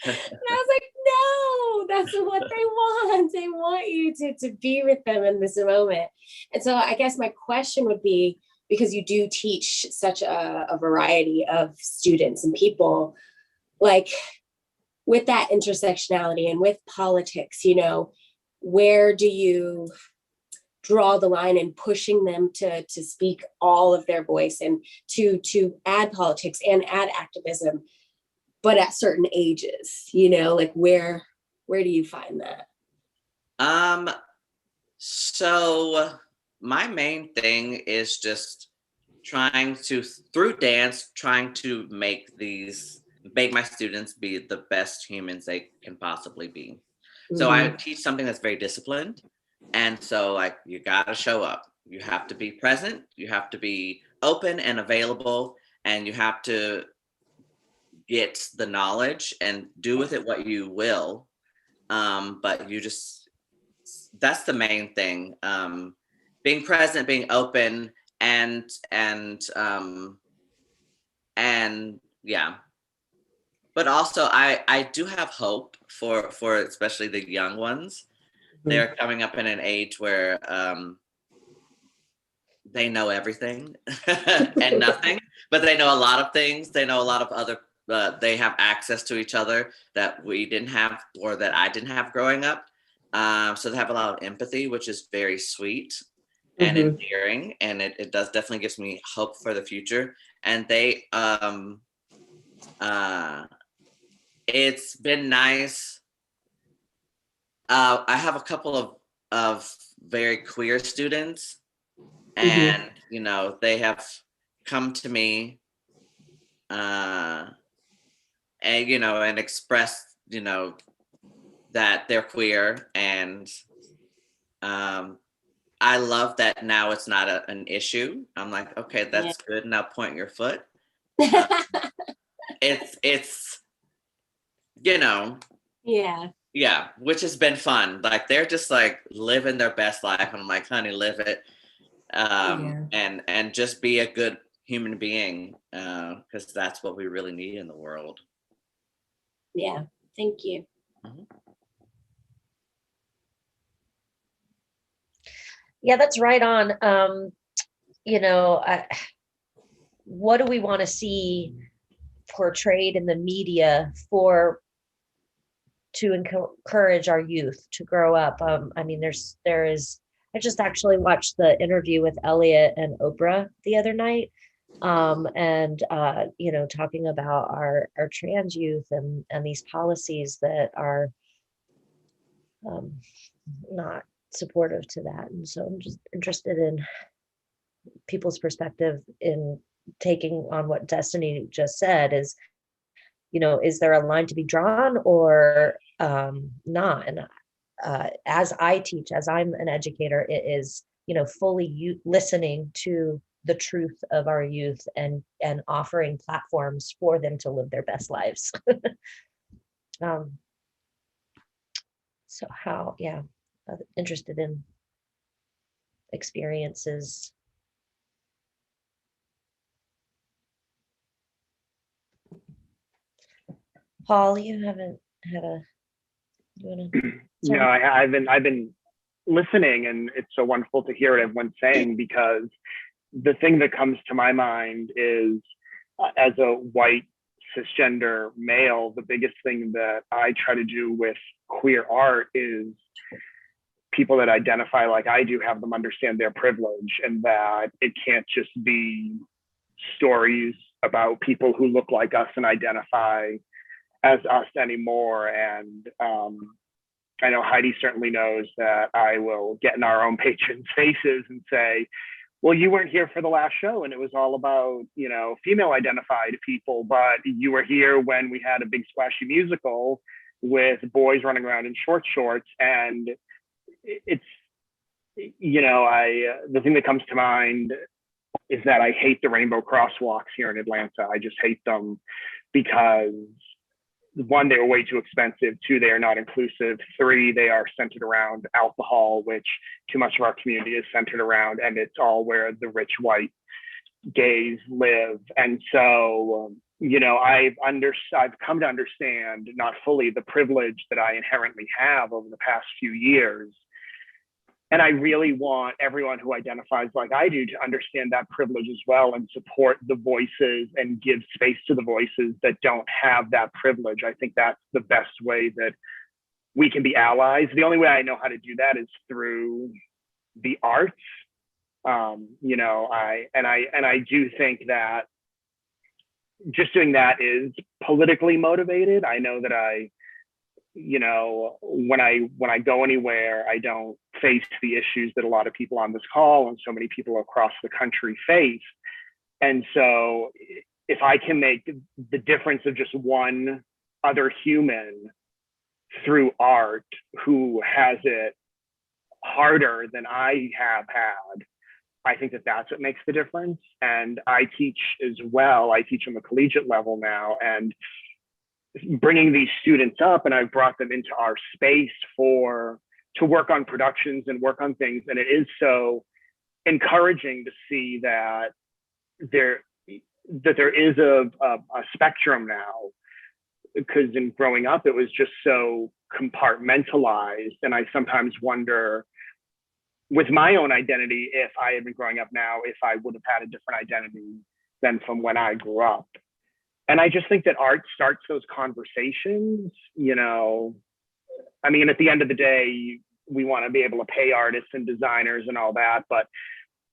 And I was like, "No, that's what they want. They want you to be with them in this moment." And so I guess my question would be, because you do teach such a variety of students and people, like with that intersectionality and with politics, where do you draw the line in pushing them to speak all of their voice and to add politics and add activism, but at certain ages, like where do you find that? So my main thing is just through dance, trying to make my students be the best humans they can possibly be. So I teach something that's very disciplined. And so like, you gotta show up. You have to be present. You have to be open and available, and you have to get the knowledge and do with it what you will. But that's the main thing. Being present, being open, and yeah. But also I do have hope for especially the young ones. They're coming up in an age where they know everything and nothing, but they know a lot of things. They know a lot of other, they have access to each other that we didn't have, or that I didn't have growing up. So they have a lot of empathy, which is very sweet and endearing. And it does definitely gives me hope for the future. And they, it's been nice. I have a couple of very queer students, and they have come to me and and expressed that they're queer, and I love that now it's not an issue. I'm like, okay, that's good. Now point your foot. It's yeah, which has been fun. Like they're just like living their best life, and I'm like, honey, live it, and just be a good human being, because that's what we really need in the world. Yeah, thank you. Yeah, that's right on. What do we want to see portrayed in the media to encourage our youth to grow up? I mean, I just actually watched the interview with Elliot and Oprah the other night, and talking about our trans youth and these policies that are not supportive to that. And so I'm just interested in people's perspective in taking on what Destiny just said is, is there a line to be drawn or not? And as I teach, as I'm an educator, it is, fully listening to the truth of our youth and offering platforms for them to live their best lives. So interested in experiences. Paul, you haven't had a. No, I've been listening, and it's so wonderful to hear what everyone's saying, because the thing that comes to my mind is, as a white cisgender male, the biggest thing that I try to do with queer art is people that identify like I do, have them understand their privilege, and that it can't just be stories about people who look like us and identify as us anymore. And I know Heidi certainly knows that I will get in our own patrons' faces and say, well, you weren't here for the last show and it was all about, female identified people, but you were here when we had a big splashy musical with boys running around in short shorts. And it's, the thing that comes to mind is that I hate the rainbow crosswalks here in Atlanta. I just hate them because, one, they were way too expensive. Two, they are not inclusive. Three, they are centered around alcohol, which too much of our community is centered around, and it's all where the rich white gays live. And so, I've come to understand, not fully, the privilege that I inherently have over the past few years. And I really want everyone who identifies like I do to understand that privilege as well, and support the voices and give space to the voices that don't have that privilege. I think that's the best way that we can be allies. The only way I know how to do that is through the arts. I do think that just doing that is politically motivated. I know that when I go anywhere, I don't face the issues that a lot of people on this call and so many people across the country face. And so if I can make the difference of just one other human through art who has it harder than I have had, I think that that's what makes the difference. And I teach as well. I teach on the collegiate level now, and bringing these students up, and I've brought them into our space to work on productions and work on things. And it is so encouraging to see that there is a spectrum now, because in growing up, it was just so compartmentalized. And I sometimes wonder, with my own identity, if I had been growing up now, if I would have had a different identity than from when I grew up. And I just think that art starts those conversations, at the end of the day, we want to be able to pay artists and designers and all that. But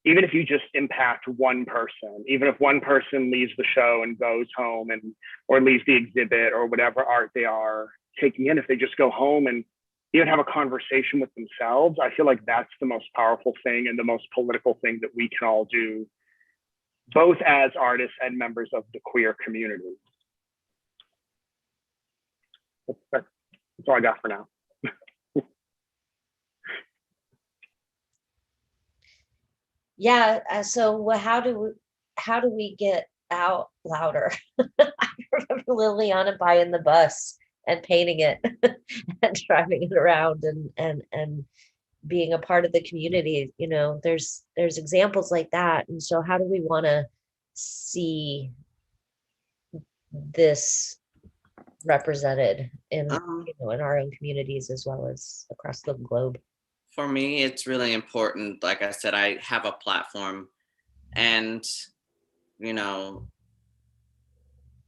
even if you just impact one person, even if one person leaves the show and goes home or leaves the exhibit or whatever art they are taking in, if they just go home and even have a conversation with themselves, I feel like that's the most powerful thing and the most political thing that we can all do, both as artists and members of the queer community. That's all I got for now. Yeah. So how do we get out louder? I remember Liliana buying the bus and painting it and driving it around and being a part of the community. There's examples like that. And so how do we want to see this represented in in our own communities as well as across the globe? For me, it's really important. Like I said, I have a platform, and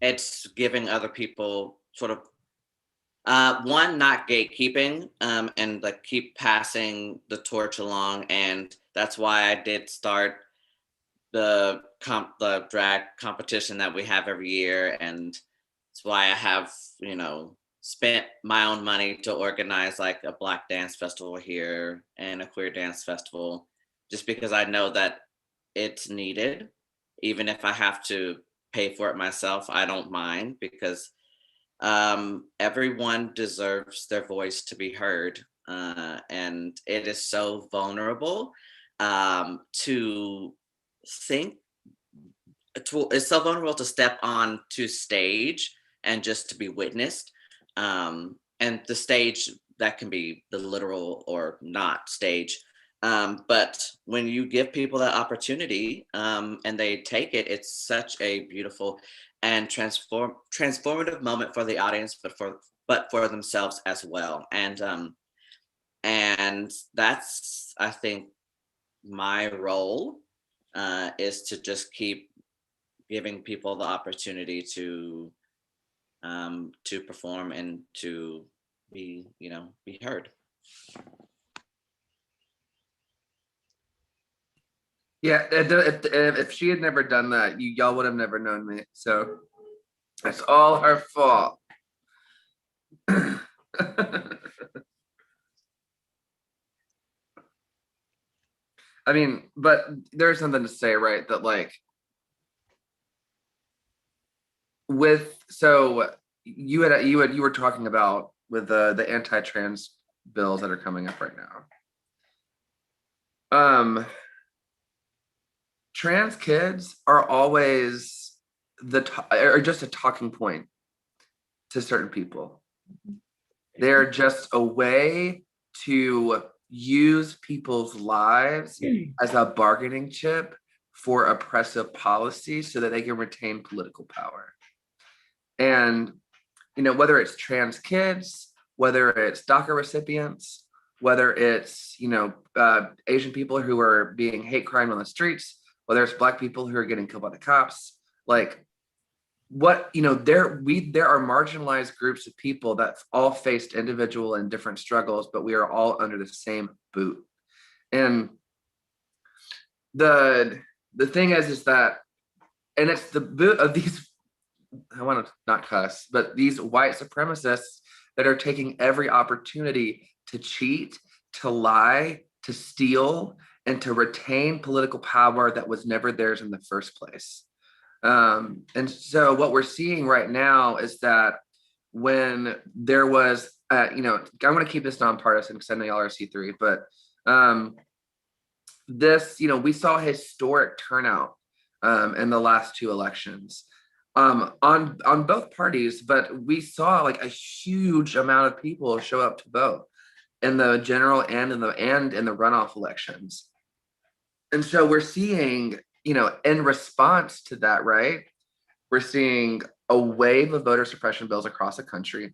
it's giving other people sort of one, not gatekeeping, and like keep passing the torch along. And that's why I did start the drag competition that we have every year, and it's why I have spent my own money to organize like a Black dance festival here and a queer dance festival, just because I know that it's needed. Even if I have to pay for it myself, I don't mind, because everyone deserves their voice to be heard. And it is so vulnerable to think, it's so vulnerable to step on to stage and just to be witnessed. And the stage, that can be the literal or not stage. But when you give people that opportunity and they take it, it's such a beautiful and transformative moment for the audience, but for themselves as well. And that's, I think, my role is to just keep giving people the opportunity to perform and to be heard. Yeah, if she had never done that, y'all would have never known me. So it's all her fault. I mean, but there's something to say, right? That like, you were talking about with the anti-trans bills that are coming up right now. Trans kids are always are just a talking point to certain people. They're just a way to use people's lives as a bargaining chip for oppressive policy so that they can retain political power. And, whether it's trans kids, whether it's DACA recipients, whether it's, Asian people who are being hate crime on the streets, whether it's Black people who are getting killed by the cops, like, there are marginalized groups of people that all faced individual and different struggles, but we are all under the same boot. And the thing is that, and it's the boot of these, I want to not cuss, but these white supremacists that are taking every opportunity to cheat, to lie, to steal, and to retain political power that was never theirs in the first place. And so what we're seeing right now is that when there was, I want to keep this nonpartisan because I know y'all are C3, but we saw historic turnout in the last two elections on both parties, but we saw like a huge amount of people show up to vote in the general and in the runoff elections. And so we're seeing, in response to that, right, we're seeing a wave of voter suppression bills across the country.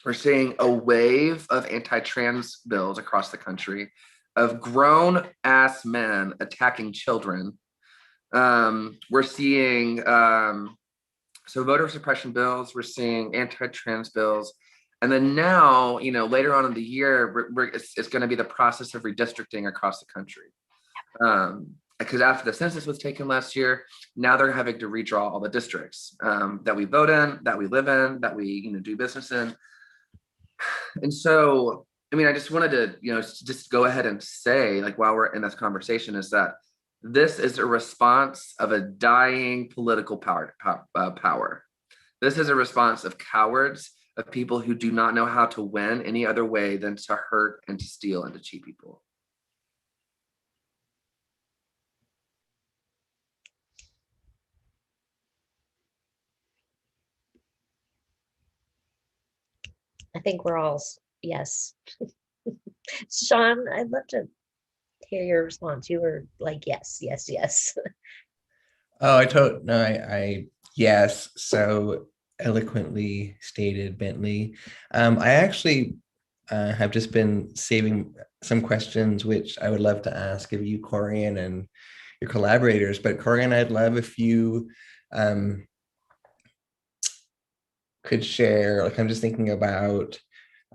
We're seeing a wave of anti-trans bills across the country, of grown-ass men attacking children. We're seeing, voter suppression bills, we're seeing anti-trans bills. And then now, later on in the year, it's going to be the process of redistricting across the country. Because after the census was taken last year, now they're having to redraw all the districts that we vote in, that we live in, that we do business in. And so, I just wanted to just go ahead and say, like, while we're in this conversation, is that this is a response of a dying political power. This is a response of cowards, of people who do not know how to win any other way than to hurt and to steal and to cheat people. I think we're all yes. Sean, I'd love to hear your response. You were like, yes. Oh, I yes, so eloquently stated, Bentley. I actually have just been saving some questions which I would love to ask of you, Corian, and your collaborators. But Corian, I'd love if you could share, like, I'm just thinking about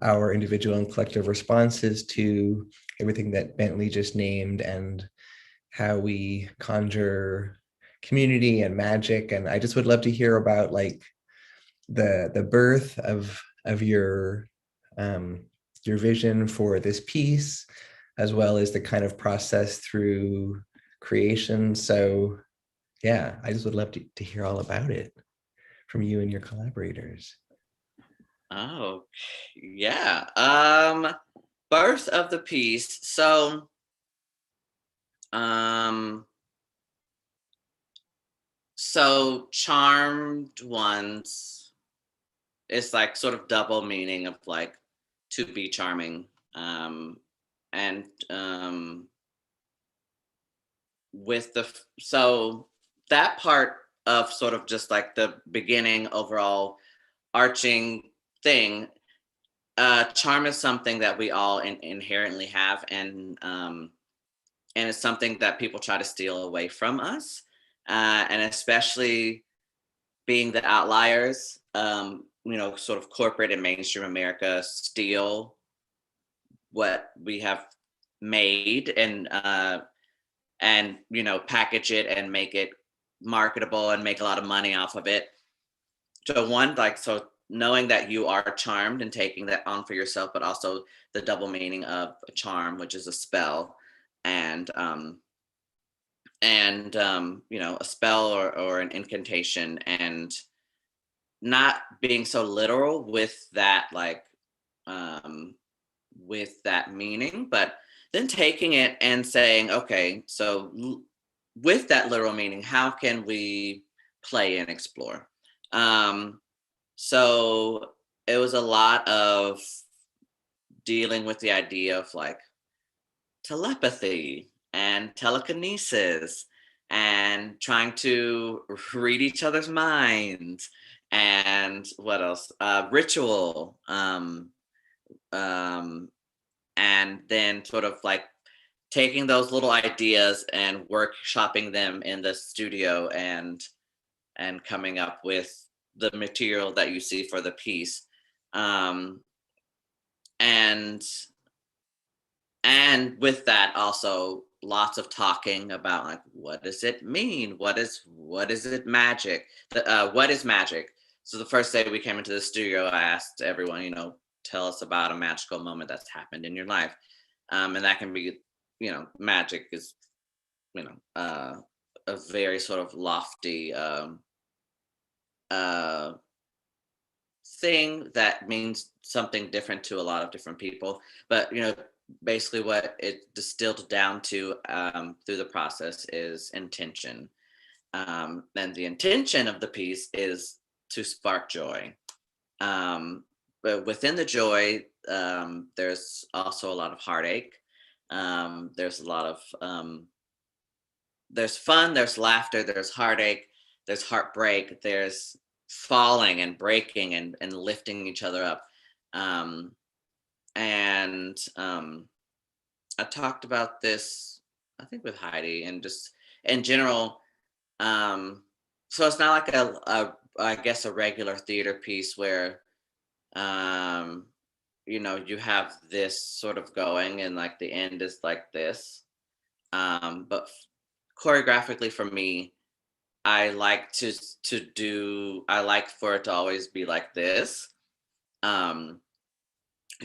our individual and collective responses to everything that Bentley just named and how we conjure community and magic. And I just would love to hear about like the birth of your vision for this piece, as well as the kind of process through creation. So yeah, I just would love to hear all about it from you and your collaborators. Oh, yeah. Birth of the piece. So, Charmed Ones is like sort of double meaning of like to be charming. And with so that part of sort of just like the beginning overall arching thing, charm is something that we all inherently have, and it's something that people try to steal away from us, and especially being the outliers, sort of corporate and mainstream America steal what we have made and package it and make it marketable and make a lot of money off of it. So knowing that you are charmed and taking that on for yourself, but also the double meaning of a charm, which is a spell, and a spell or an incantation, and not being so literal with that, with that meaning, but then taking it and saying, okay, so with that literal meaning, how can we play and explore? So it was a lot of dealing with the idea of like telepathy and telekinesis and trying to read each other's minds, and what else? Ritual. And then sort of like taking those little ideas and workshopping them in the studio and coming up with the material that you see for the piece. And with that also lots of talking about like, what does it mean? What is it magic? What is magic? So the first day we came into the studio, I asked everyone, tell us about a magical moment that's happened in your life. And that can be, magic is, a very sort of lofty thing that means something different to a lot of different people. But, basically what it distilled down to through the process is intention. And the intention of the piece is to spark joy. But within the joy, there's also a lot of heartache. There's a lot of, there's fun, there's laughter, there's heartache, there's heartbreak, there's falling and breaking and lifting each other up. I talked about this, I think, with Heidi, and just in general. So it's not like I guess a regular theater piece where, you have this sort of going and like the end is like this. But choreographically for me, I like I like for it to always be like this.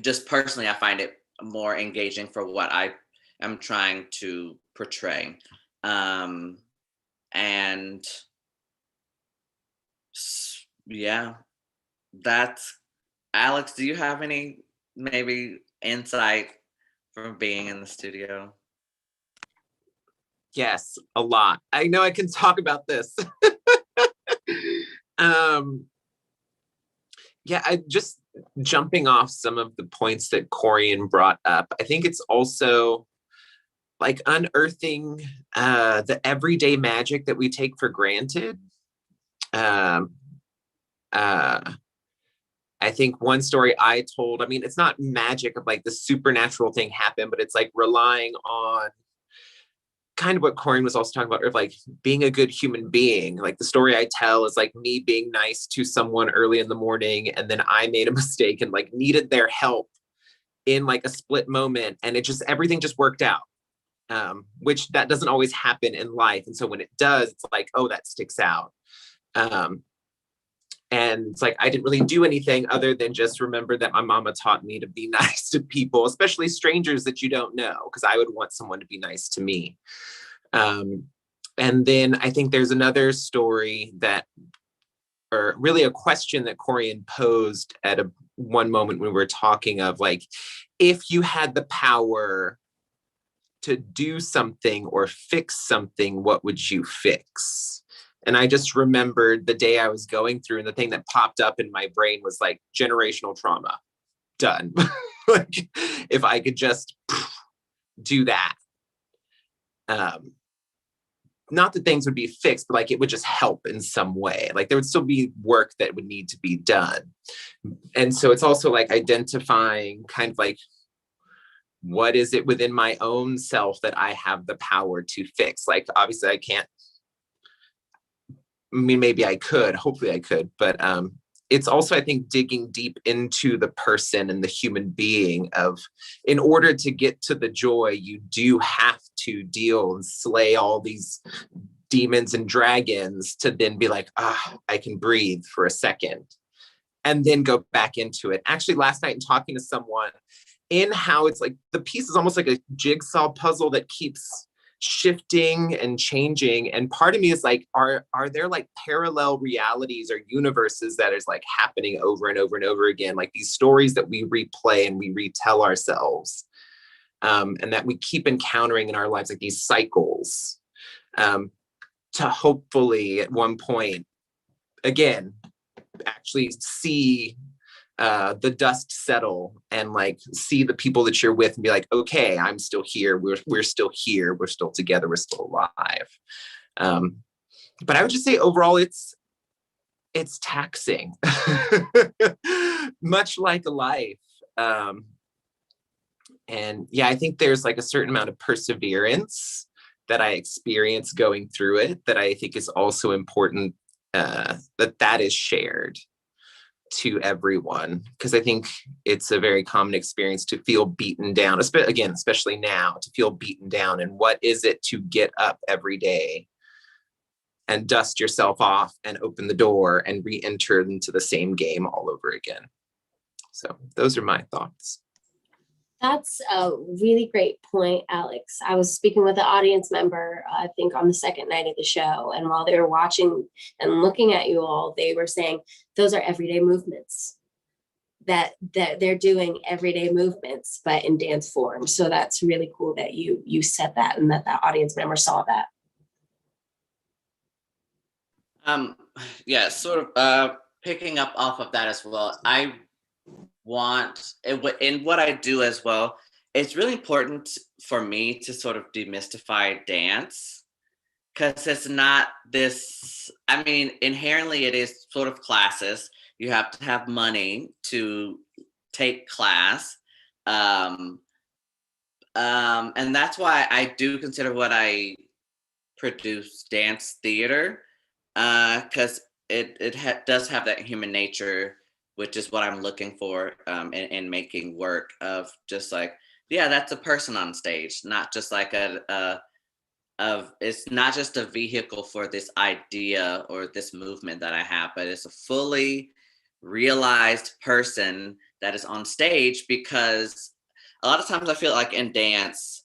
Just personally, I find it more engaging for what I am trying to portray. And yeah, that's Alex. Do you have any maybe insight from being in the studio? Yes, a lot. I know I can talk about this. Yeah, I just jumping off some of the points that Corian brought up. I think it's also like unearthing the everyday magic that we take for granted. I think one story I told, I mean, it's not magic of like the supernatural thing happened, but it's like relying on kind of what Corian was also talking about, of like being a good human being. Like the story I tell is like me being nice to someone early in the morning, and then I made a mistake and like needed their help in like a split moment, and everything just worked out, which that doesn't always happen in life. And so when it does, it's like, oh, that sticks out. And it's like, I didn't really do anything other than just remember that my mama taught me to be nice to people, especially strangers that you don't know, because I would want someone to be nice to me. And then I think there's another story that, or really a question that Corian posed at one moment when we were talking of like, if you had the power to do something or fix something, what would you fix? And I just remembered the day I was going through, and the thing that popped up in my brain was like generational trauma. Done. Like if I could just do that. Not that things would be fixed, but like it would just help in some way. Like there would still be work that would need to be done. And so it's also like identifying kind of like, what is it within my own self that I have the power to fix? Like, obviously I can't, I mean, maybe I could, hopefully I could, but it's also, I think, digging deep into the person and the human being of, in order to get to the joy, you do have to deal and slay all these demons and dragons to then be like, I can breathe for a second and then go back into it. Actually, last night in talking to someone, in how it's like the piece is almost like a jigsaw puzzle that keeps shifting and changing. And part of me is like, are there like parallel realities or universes that is like happening over and over and over again? Like these stories that we replay and we retell ourselves, and that we keep encountering in our lives, like these cycles, to hopefully at one point, again, actually see the dust settle and like see the people that you're with and be like, okay, I'm still here. We're still here. We're still together. We're still alive. But I would just say overall, it's taxing, much like life. And yeah, I think there's like a certain amount of perseverance that I experience going through it that I think is also important, that is shared to everyone, because I think it's a very common experience to feel beaten down, especially now, to feel beaten down. And what is it to get up every day and dust yourself off and open the door and re-enter into the same game all over again? So those are my thoughts. That's a really great point, Alex. I was speaking with an audience member, I think on the second night of the show, and while they were watching and looking at you all, they were saying those are everyday movements, that they're doing everyday movements, but in dance form. So that's really cool that you said that and that audience member saw that. Yeah, sort of picking up off of that as well. I want, in what I do as well, it's really important for me to sort of demystify dance, because it's not this, I mean, inherently it is sort of classes. You have to have money to take class. And that's why I do consider what I produce dance theater, because it does have that human nature, which is what I'm looking for in making work of just like, yeah, that's a person on stage, not just like it's not just a vehicle for this idea or this movement that I have, but it's a fully realized person that is on stage. Because a lot of times I feel like in dance,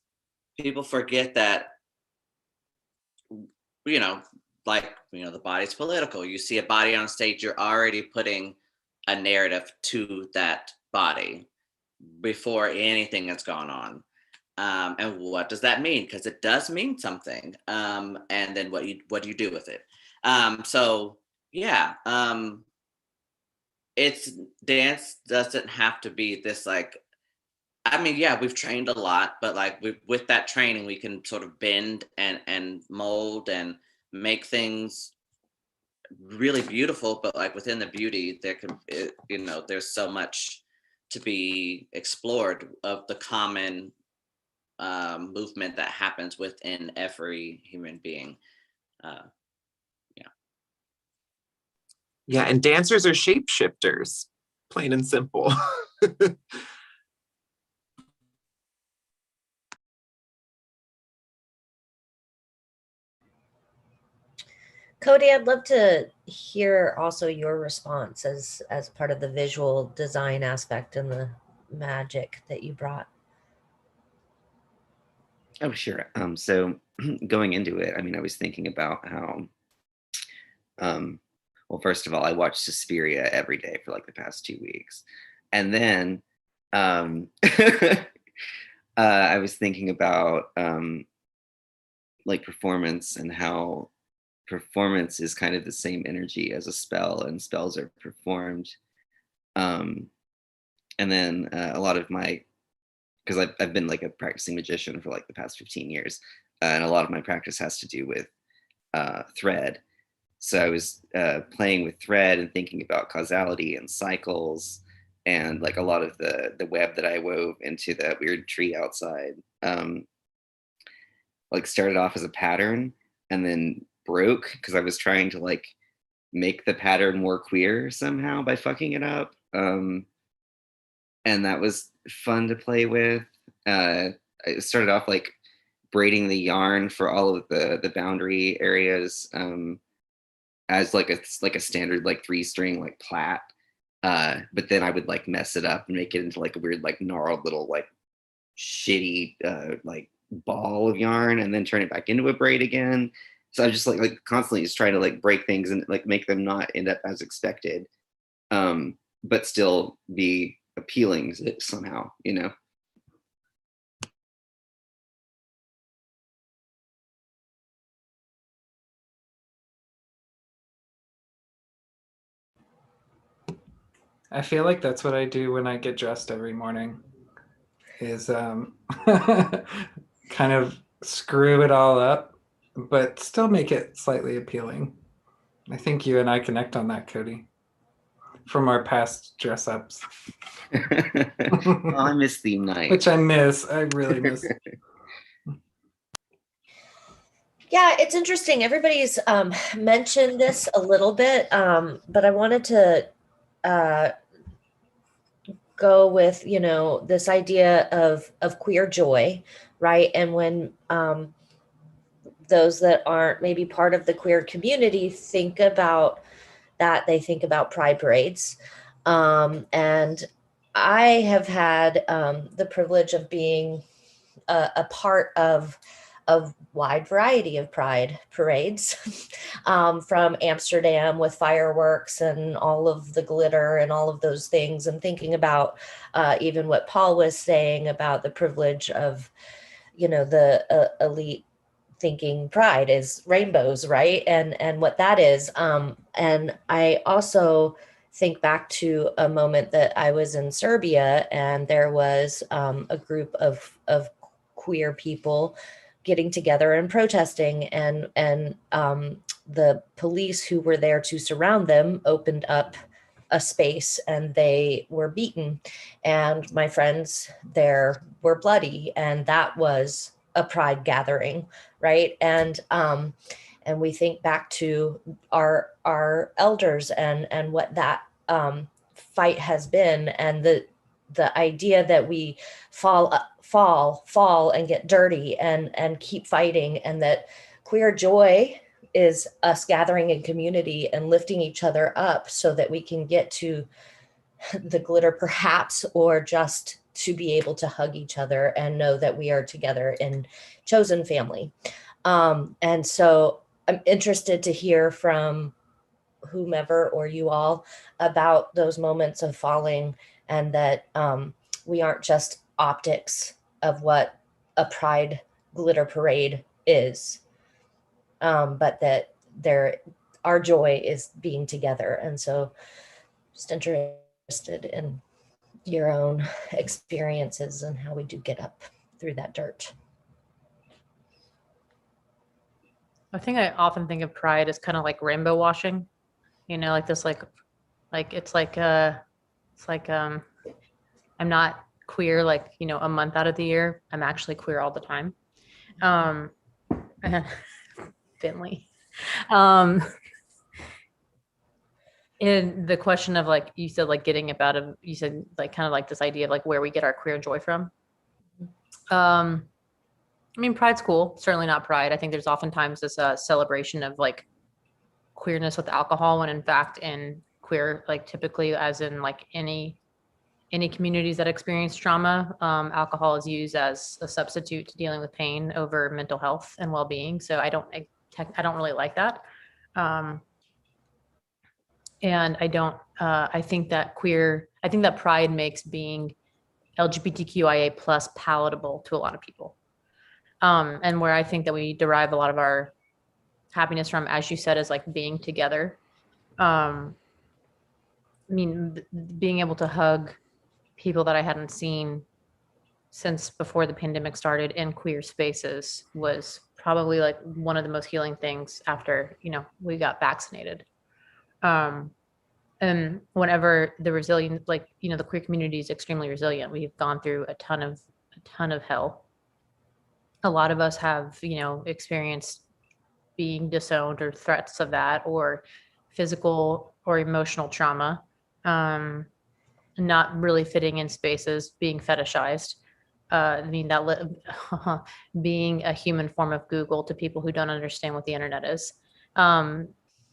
people forget that, the body's political. You see a body on stage, you're already putting a narrative to that body before anything has gone on. And what does that mean? Because it does mean something. And then what do you do with it? It's dance doesn't have to be this like, I mean, yeah, we've trained a lot, but like with that training, we can sort of bend and mold and make things really beautiful. But like within the beauty, there's so much to be explored of the common movement that happens within every human being. Yeah, and dancers are shapeshifters, plain and simple. Cody, I'd love to hear also your response as part of the visual design aspect and the magic that you brought. Oh, sure. So going into it, I mean, I was thinking about how, well, first of all, I watched Suspiria every day for like the past 2 weeks. And then I was thinking about like performance and how performance is kind of the same energy as a spell, and spells are performed. Um, and then a lot of my, because I've been like a practicing magician for like the past 15 years, and a lot of my practice has to do with thread. So I was playing with thread and thinking about causality and cycles, and like a lot of the web that I wove into that weird tree outside, like started off as a pattern and then broke because I was trying to like make the pattern more queer somehow by fucking it up. And that was fun to play with. I started off like braiding the yarn for all of the boundary areas as like a standard like 3-string like plait. But then I would like mess it up and make it into like a weird like gnarled little like shitty like ball of yarn, and then turn it back into a braid again. So I was just like constantly just trying to like break things and like make them not end up as expected, but still be appealing somehow, you know. I feel like that's what I do when I get dressed every morning, is kind of screw it all up, but still make it slightly appealing. I think you and I connect on that, Cody, from our past dress ups. Oh, I miss theme night. Which I miss. I really miss. Yeah, it's interesting. Everybody's mentioned this a little bit, but I wanted to go with, you know, this idea of queer joy, right? And when those that aren't maybe part of the queer community think about that, they think about pride parades. And I have had the privilege of being a part of a wide variety of pride parades, from Amsterdam with fireworks and all of the glitter and all of those things, and thinking about even what Paul was saying about the privilege of, you know, the elite thinking pride is rainbows, right? And what that is. And I also think back to a moment that I was in Serbia, and there was a group of queer people getting together and protesting, and the police who were there to surround them opened up a space, and they were beaten, and my friends there were bloody, and that was a pride gathering, right? And we think back to our elders and what that fight has been, and the idea that we fall and get dirty and keep fighting, and that queer joy is us gathering in community and lifting each other up so that we can get to the glitter perhaps, or just to be able to hug each other and know that we are together in chosen family. And so I'm interested to hear from whomever or you all about those moments of falling, and that we aren't just optics of what a pride glitter parade is, but that our joy is being together. And so just interested in your own experiences and how we do get up through that dirt. I think I often think of pride as kind of like rainbow washing, you know, like this, like I'm not queer, like, you know, a month out of the year. I'm actually queer all the time. Finley. In the question of, like, you said, like getting up out of, you said like kind of like this idea of like where we get our queer joy from. I mean, pride's cool. Certainly not pride. I think there's oftentimes this celebration of like queerness with alcohol, when in fact in queer, like typically as in like any any communities that experience trauma, alcohol is used as a substitute to dealing with pain over mental health and well-being. So I don't really like that. And I think that pride makes being LGBTQIA plus palatable to a lot of people. And where I think that we derive a lot of our happiness from, as you said, is like being together. I mean, being able to hug people that I hadn't seen since before the pandemic started in queer spaces was probably like one of the most healing things after, we got vaccinated. And whenever the resilient, the queer community is extremely resilient. We've gone through a ton of hell. A lot of us have, experienced being disowned or threats of that, or physical or emotional trauma, not really fitting in spaces, being fetishized. Being a human form of Google to people who don't understand what the internet is, and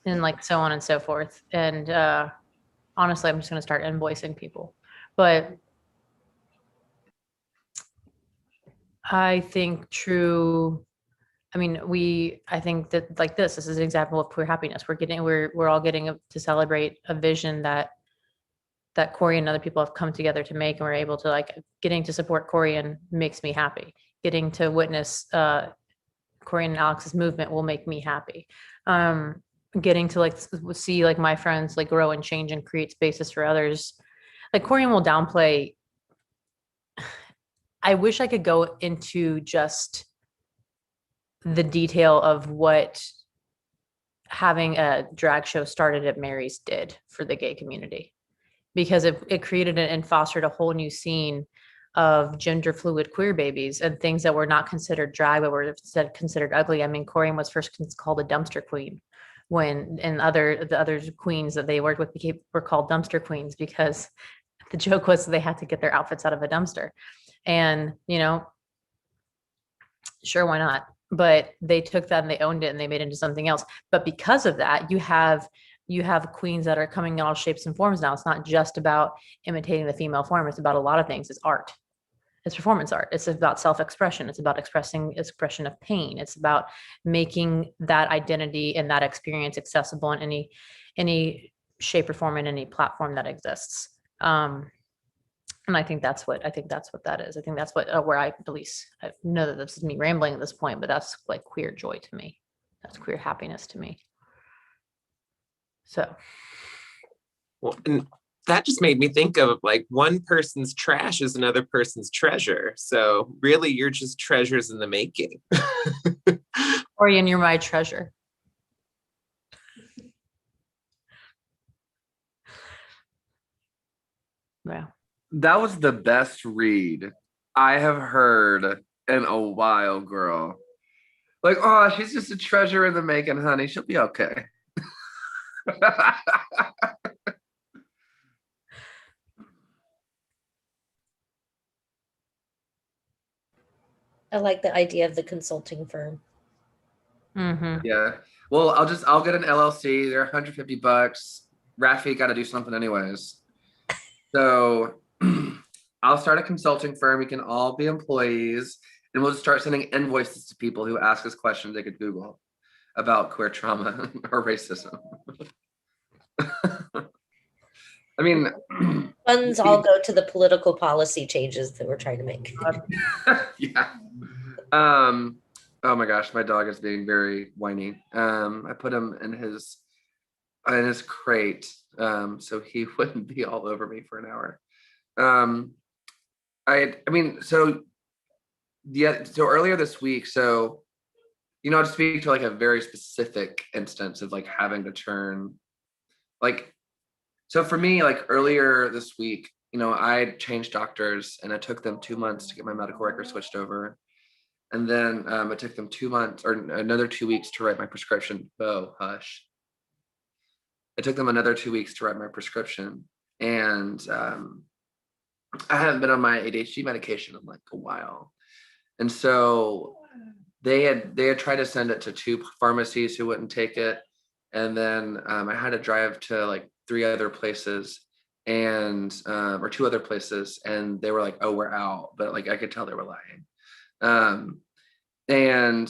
like so on and so forth. And honestly, I'm just going to start invoicing people. But I think I think that like this is an example of queer happiness. We're all getting to celebrate a vision that Corey and other people have come together to make, and we're able to getting to support Corey and makes me happy. Getting to witness Corey and Alex's movement will make me happy. Getting to see my friends grow and change and create spaces for others. Corey will downplay. I wish I could go into just the detail of what having a drag show started at Mary's did for the gay community, because it created and fostered a whole new scene of gender fluid queer babies and things that were not considered drag, but were instead considered ugly. I mean, Corian was first called a dumpster queen, the other queens that they worked with were called dumpster queens, because the joke was they had to get their outfits out of a dumpster. And, sure, why not? But they took that and they owned it and they made it into something else. But because of that, you have queens that are coming in all shapes and forms now. It's not just about imitating the female form. It's about a lot of things. It's art. It's performance art. It's about self-expression. It's about expression of pain. It's about making that identity and that experience accessible in any shape or form, in any platform that exists. And I think that's what that is. I think that's where I know that this is me rambling at this point, but that's queer joy to me. That's queer happiness to me. So. Well, and that just made me think of one person's trash is another person's treasure. So really, you're just treasures in the making. Orion, you're my treasure. Wow. That was the best read I have heard in a while, girl. Oh, she's just a treasure in the making, honey. She'll be okay. I like the idea of the consulting firm. Mm-hmm. Yeah. Well, I'll get an LLC. They're $150. Rafi got to do something anyways. So I'll start a consulting firm. We can all be employees, and we'll start sending invoices to people who ask us questions they could Google about queer trauma or racism. I mean, funds all go to the political policy changes that we're trying to make. Yeah. Oh my gosh, my dog is being very whiny. I put him in his crate so he wouldn't be all over me for an hour. So earlier this week, I'll speak to a very specific instance of having to turn so for me, earlier this week, I changed doctors and it took them 2 months to get my medical record switched over. And then it took them 2 months or another 2 weeks to write my prescription. Oh, hush. It took them another 2 weeks to write my prescription. And I haven't been on my ADHD medication in a while. And so they had tried to send it to 2 pharmacies who wouldn't take it. And then I had to drive to 3 other places. and or two other places, and they were like, "Oh, we're out," but like I could tell they were lying. And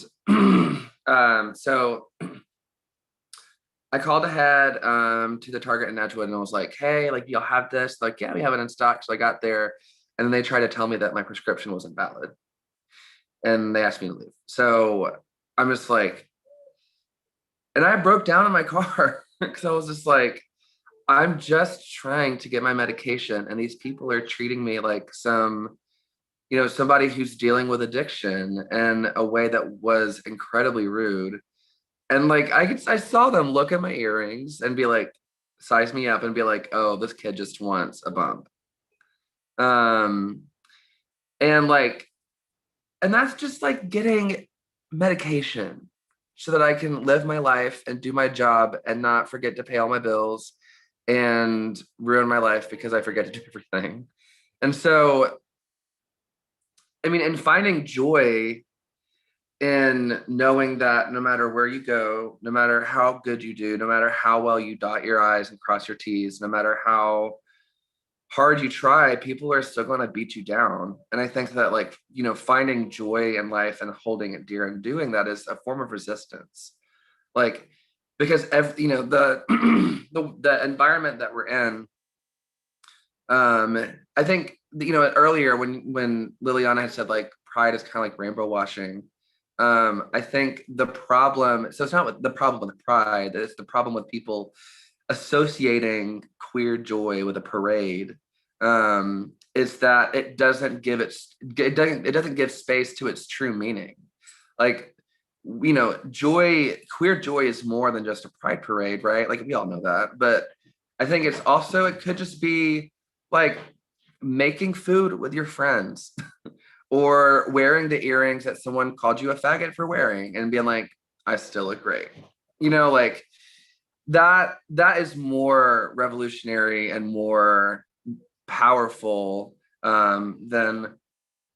so I called ahead to the Target in Edgewood, and I was like, "Hey, like, y'all have this?" Like, "Yeah, we have it in stock." So I got there, and then they tried to tell me that my prescription wasn't valid, and they asked me to leave. So I'm just like, and I broke down in my car because I was just like, I'm just trying to get my medication, and these people are treating me like some, somebody who's dealing with addiction in a way that was incredibly rude. And like I saw them look at my earrings and be like, size me up and be like, "Oh, this kid just wants a bump." And like, and that's just like getting medication so that I can live my life and do my job and not forget to pay all my bills and ruin my life because I forget to do everything. And so, I mean, and finding joy in knowing that no matter where you go, no matter how good you do, no matter how well you dot your I's and cross your T's, no matter how hard you try, people are still going to beat you down. And I think that, like, finding joy in life and holding it dear and doing that is a form of resistance. Like, because the the environment that we're in, I think earlier when Liliana had said like pride is kind of like rainbow washing. I think the problem, so it's not the problem with pride, it's the problem with people associating queer joy with a parade, is that it doesn't give give space to its true meaning. Like, queer joy is more than just a pride parade, right? Like, we all know that, but I think it could just be like making food with your friends or wearing the earrings that someone called you a faggot for wearing and being like, "I still look great." Like that is more revolutionary and more powerful than,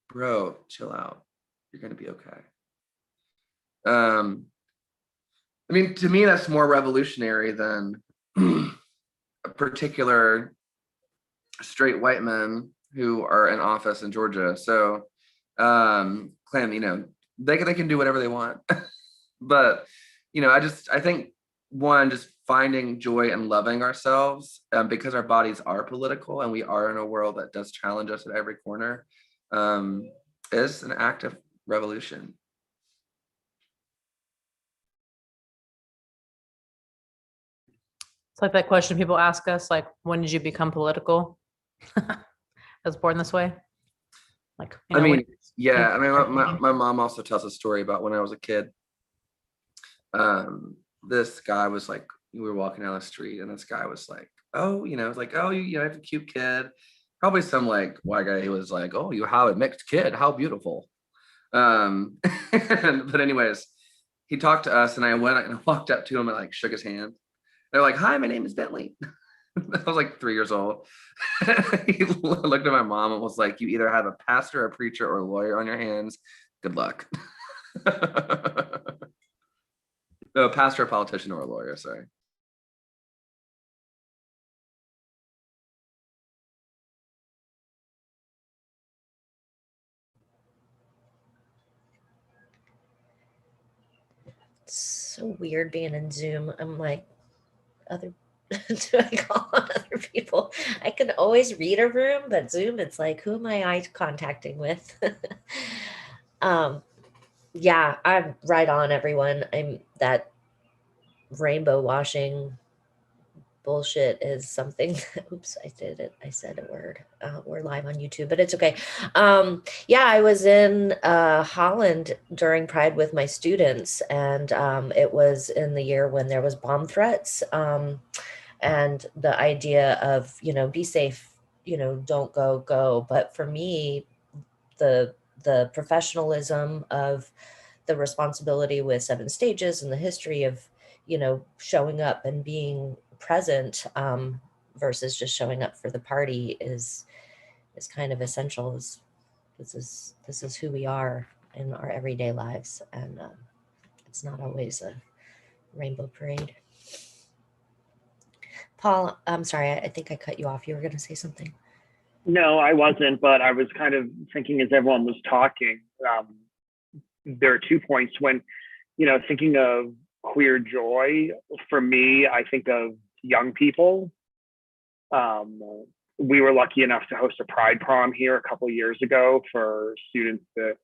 "Bro, chill out. You're going to be okay." I mean, to me, that's more revolutionary than a particular straight white men who are in office in Georgia. So claim, they can do whatever they want. But, I think just finding joy and loving ourselves, because our bodies are political and we are in a world that does challenge us at every corner, is an act of revolution. It's like that question people ask us, like, when did you become political? I was born this way. Like, I mean, yeah. I mean, my mom also tells a story about when I was a kid. This guy was like, we were walking down the street, and this guy was like, "Oh, it's like, oh, you have a cute kid." Probably some like white guy who was like, "Oh, you have a mixed kid. How beautiful." But anyways, he talked to us, and I went and I walked up to him and like shook his hand. They're like, "Hi, my name is Bentley." I was like 3 years old. He looked at my mom and was like, "You either have a pastor, a preacher, or a lawyer on your hands. Good luck." No, a pastor, a politician, or a lawyer, sorry. It's so weird being in Zoom. I'm like, do I call on other people? I can always read a room, but Zoom, it's like, who am I eye contacting with? Yeah, I'm right on, everyone. I'm that rainbow washing bullshit is something. Oops, I did it. I said a word. We're live on YouTube, but it's okay. Yeah, I was in Holland during Pride with my students, and it was in the year when there was bomb threats. And the idea of, be safe, don't go. But for me, the professionalism of the responsibility with Seven Stages and the history of, showing up and being present, versus just showing up for the party is kind of essential. This is who we are in our everyday lives, and it's not always a rainbow parade. Paul, I'm sorry, I think I cut you off. You were going to say something. No, I wasn't, but I was kind of thinking as everyone was talking, there are 2 points when, thinking of queer joy, for me, I think of young people. We were lucky enough to host a Pride prom here a couple of years ago for students that,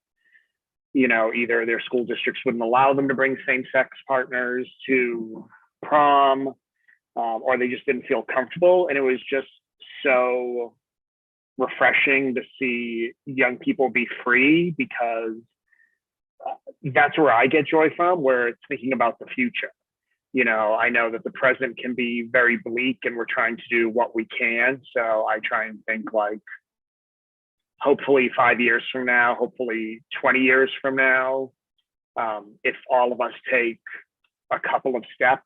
either their school districts wouldn't allow them to bring same-sex partners to prom, or they just didn't feel comfortable. And it was just so refreshing to see young people be free, because that's where I get joy from, where it's thinking about the future. I know that the present can be very bleak and we're trying to do what we can. So I try and think like, hopefully 5 years from now, hopefully 20 years from now, if all of us take a couple of steps,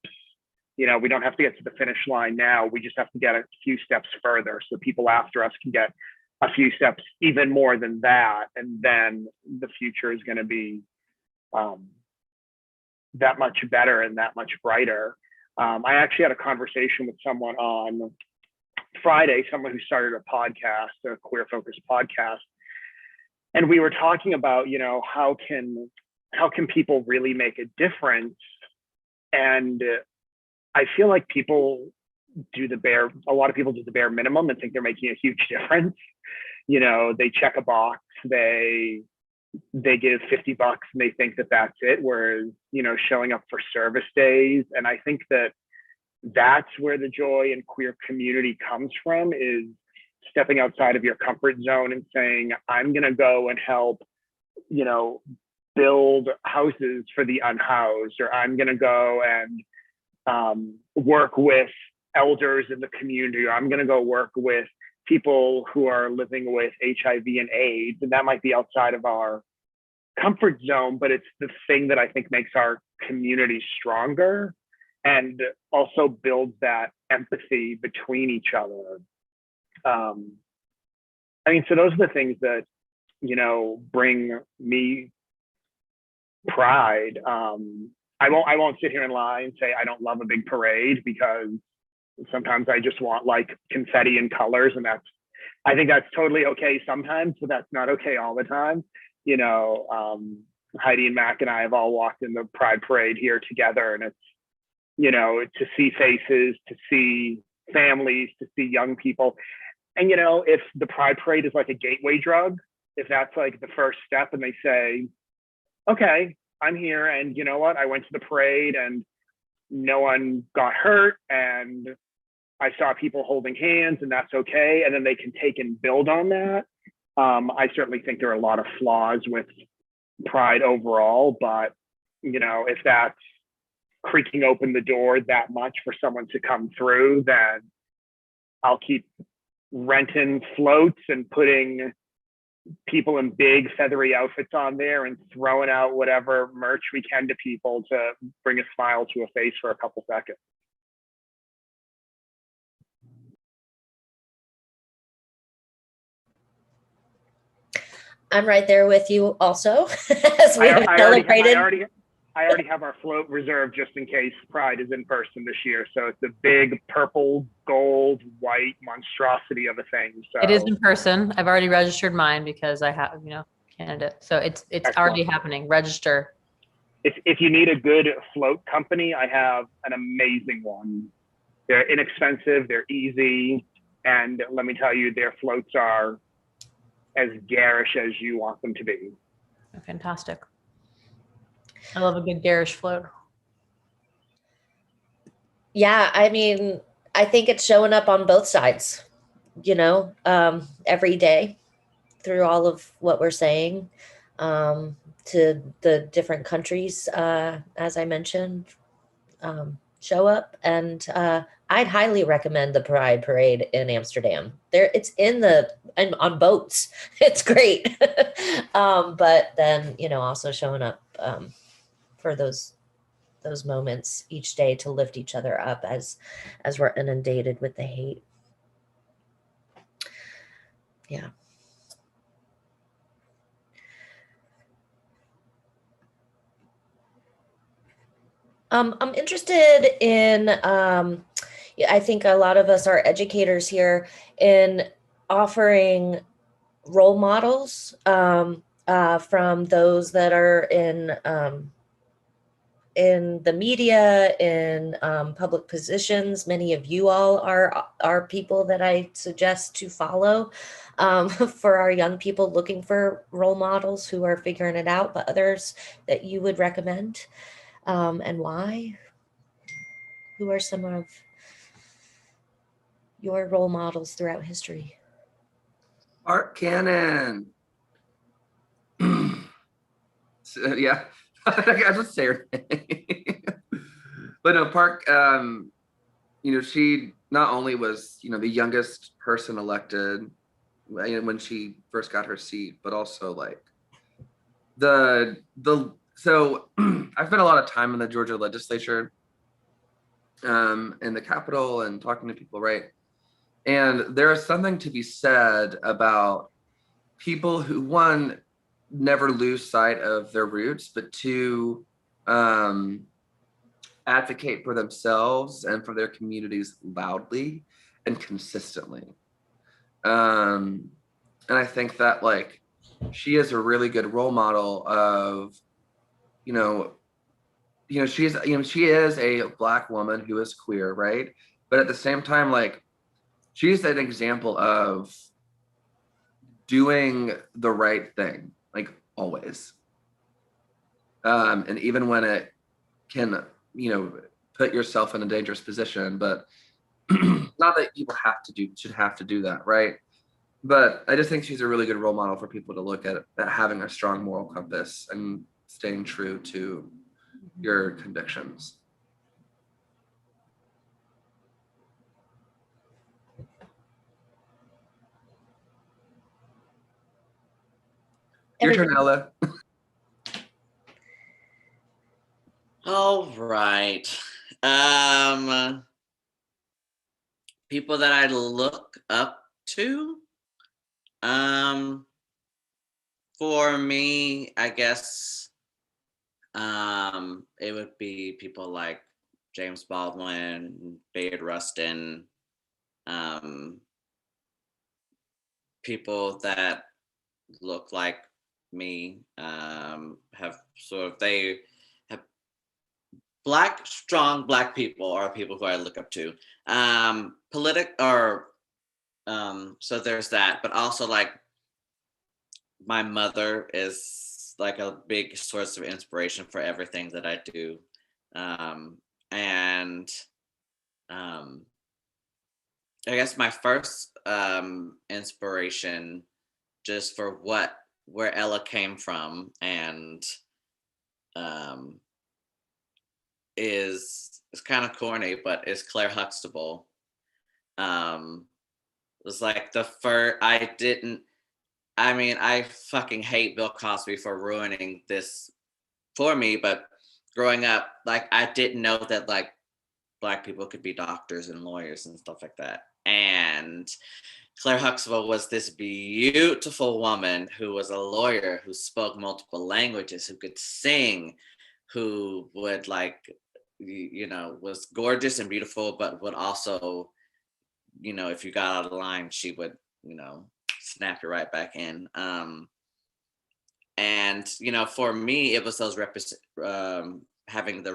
we don't have to get to the finish line now. We just have to get a few steps further so people after us can get a few steps even more than that. And then the future is going to be that much better and that much brighter. I actually had a conversation with someone on Friday, someone who started a podcast, a queer focused podcast. And we were talking about, how can people really make a difference? And I feel like a lot of people do the bare minimum and think they're making a huge difference. They check a box, they give $50 and they think that that's it. Whereas, showing up for service days. And I think that that's where the joy in queer community comes from, is stepping outside of your comfort zone and saying, I'm going to go and help, build houses for the unhoused, or I'm going to go and work with elders in the community, or I'm going to go work with people who are living with HIV and AIDS. And that might be outside of our comfort zone, but it's the thing that I think makes our community stronger and also builds that empathy between each other. So those are the things that, bring me pride. I won't sit here and lie and say I don't love a big parade, because sometimes I just want like confetti and colors, and I think that's totally okay sometimes, but that's not okay all the time. Heidi and Mac and I have all walked in the Pride Parade here together, and it's, to see faces, to see families, to see young people. And, if the Pride Parade is like a gateway drug, if that's like the first step and they say, okay, I'm here, and you know what, I went to the parade and no one got hurt, and I saw people holding hands, and that's okay. And then they can take and build on that. I certainly think there are a lot of flaws with Pride overall, but if that's creaking open the door that much for someone to come through, then I'll keep renting floats and putting people in big feathery outfits on there and throwing out whatever merch we can to people to bring a smile to a face for a couple seconds. I'm right there with you also, as we have celebrated. I already have our float reserved just in case Pride is in person this year. So it's a big purple, gold, white monstrosity of a thing. So it is in person. I've already registered mine because I have, candidate. So it's already happening. Register. If you need a good float company, I have an amazing one. They're inexpensive, they're easy, and let me tell you, their floats are as garish as you want them to be. Fantastic. I love a good garish float. Yeah, I think it's showing up on both sides, every day through all of what we're saying, to the different countries, as I mentioned, show up. And I'd highly recommend the Pride Parade in Amsterdam. It's on boats. It's great. But then, also showing up for those moments each day to lift each other up as we're inundated with the hate. Yeah. I'm interested in, I think a lot of us are educators here in offering role models from those that are in the media, in public positions. Many of you all are people that I suggest to follow for our young people looking for role models who are figuring it out, but others that you would recommend, and why? Who are some of your role models throughout history? Art Cannon. So, yeah, I just say her name. But no, Park. She not only was the youngest person elected when she first got her seat, but also like so I spent a lot of time in the Georgia legislature, in the Capitol, and talking to people, right? And there is something to be said about people who, one, never lose sight of their roots, but two, advocate for themselves and for their communities loudly and consistently. And I think that like she is a really good role model of, she is a Black woman who is queer, right? But at the same time, like, she's an example of doing the right thing, like always. And even when it can, put yourself in a dangerous position, but not that people should have to do that, right? But I just think she's a really good role model for people to look at having a strong moral compass and staying true to your convictions. Your turn, Ella. All right. People that I look up to. For me, I guess it would be people like James Baldwin, Bayard Rustin, people that look like me, they have strong Black people are people who I look up to. So there's that, but also like my mother is like a big source of inspiration for everything that I do. And I guess my first inspiration just for where Ella came from and is kind of corny, but it's Claire Huxtable. It was like the first, I fucking hate Bill Cosby for ruining this for me, but growing up, like I didn't know that like Black people could be doctors and lawyers and stuff like that. And Claire Huxtable was this beautiful woman who was a lawyer, who spoke multiple languages, who could sing, who would was gorgeous and beautiful, but would also, if you got out of line, she would, snap you right back in. And for me, it was those having the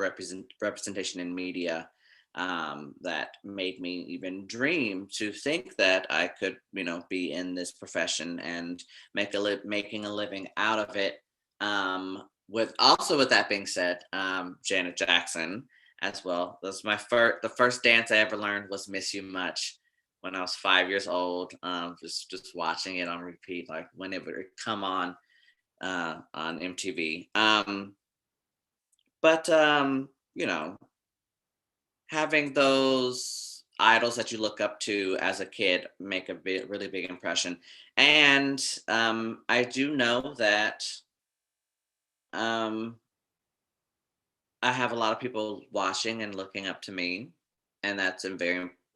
representation in media that made me even dream to think that I could, be in this profession and making a living out of it. With that being said, Janet Jackson as well. That's the first dance I ever learned was "Miss You Much" when I was 5 years old. Just watching it on repeat, like whenever it come on MTV. But having those idols that you look up to as a kid make a really big impression. And I do know that I have a lot of people watching and looking up to me, and that's and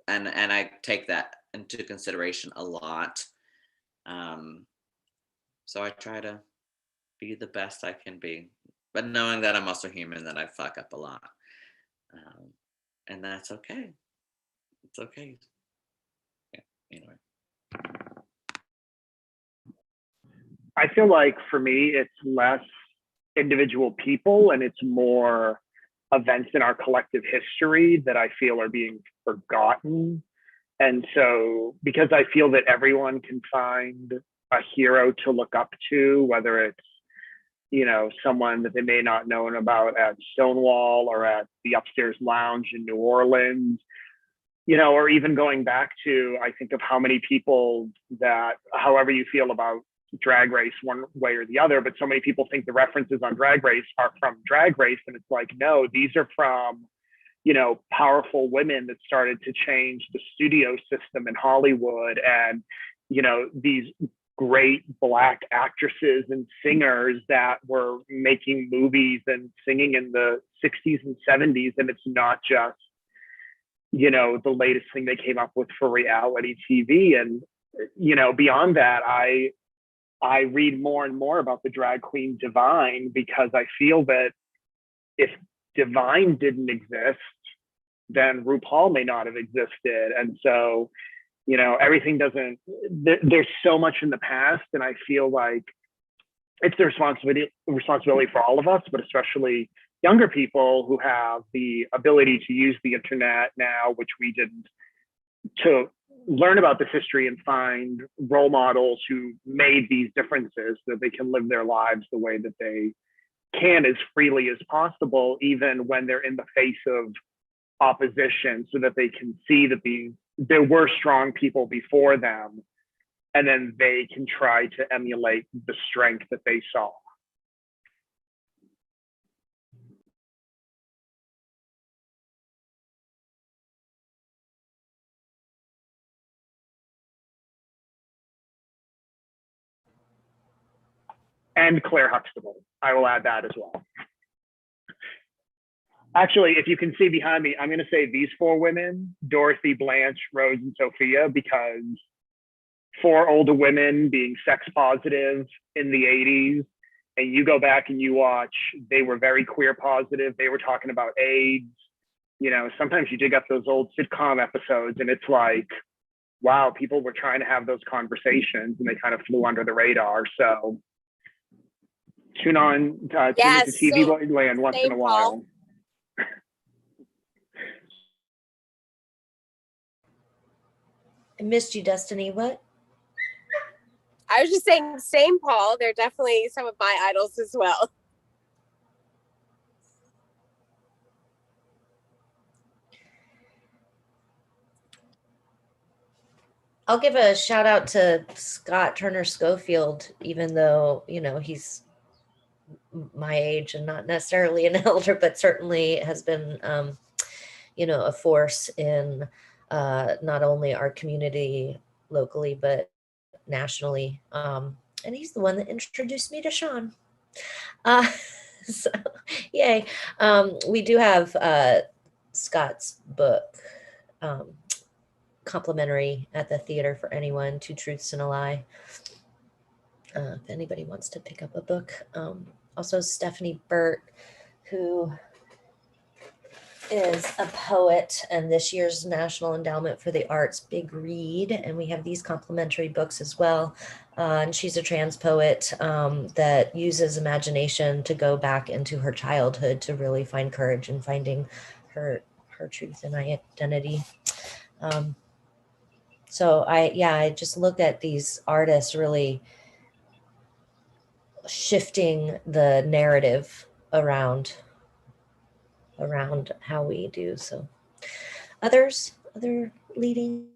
I take that into consideration a lot. So I try to be the best I can be, but knowing that I'm also human, that I fuck up a lot, and that's okay. It's okay. Yeah. Anyway. I feel like for me, it's less individual people and it's more events in our collective history that I feel are being forgotten. And so, because I feel that everyone can find a hero to look up to, whether it's, you know, someone that they may not know about at Stonewall or at the Upstairs Lounge in New Orleans, you know, or even going back to, I think of how many people that, however you feel about Drag Race one way or the other, but so many people think the references on Drag Race are from Drag Race. And it's like, no, these are from, you know, powerful women that started to change the studio system in Hollywood. And, you know, these great Black actresses and singers that were making movies and singing in the 60s and 70s. And it's not just, you know, the latest thing they came up with for reality TV. And, you know, beyond that, I read more and more about the drag queen Divine, because I feel that if Divine didn't exist, then RuPaul may not have existed. And so, you know, everything doesn't, there's so much in the past. And I feel like it's the responsibility for all of us, but especially younger people who have the ability to use the internet now, which we didn't, to learn about this history and find role models who made these differences so that they can live their lives the way that they can as freely as possible, even when they're in the face of opposition, so that they can see that there were strong people before them, and then they can try to emulate the strength that they saw. And Claire Huxtable, I will add that as well. Actually, if you can see behind me, I'm going to say these four women: Dorothy, Blanche, Rose, and Sophia, because four older women being sex positive in the 80s, and you go back and you watch, they were very queer positive. They were talking about AIDS. You know, sometimes you dig up those old sitcom episodes and it's like, wow, people were trying to have those conversations and they kind of flew under the radar. So tune into TV land once in a while. I missed you, Destiny. What? I was just saying, same, Paul. They're definitely some of my idols as well. I'll give a shout out to Scott Turner Schofield, even though, you know, he's my age and not necessarily an elder, but certainly has been, you know, a force in not only our community locally, but nationally. And he's the one that introduced me to Sean. So, yay. We do have Scott's book, complimentary at the theater for anyone, Two Truths and a Lie. If anybody wants to pick up a book. Also Stephanie Burke, who is a poet and this year's National Endowment for the Arts Big Read. And we have these complimentary books as well. And she's a trans poet that uses imagination to go back into her childhood to really find courage in finding her truth and identity. So I just look at these artists really shifting the narrative around how we do. So other leading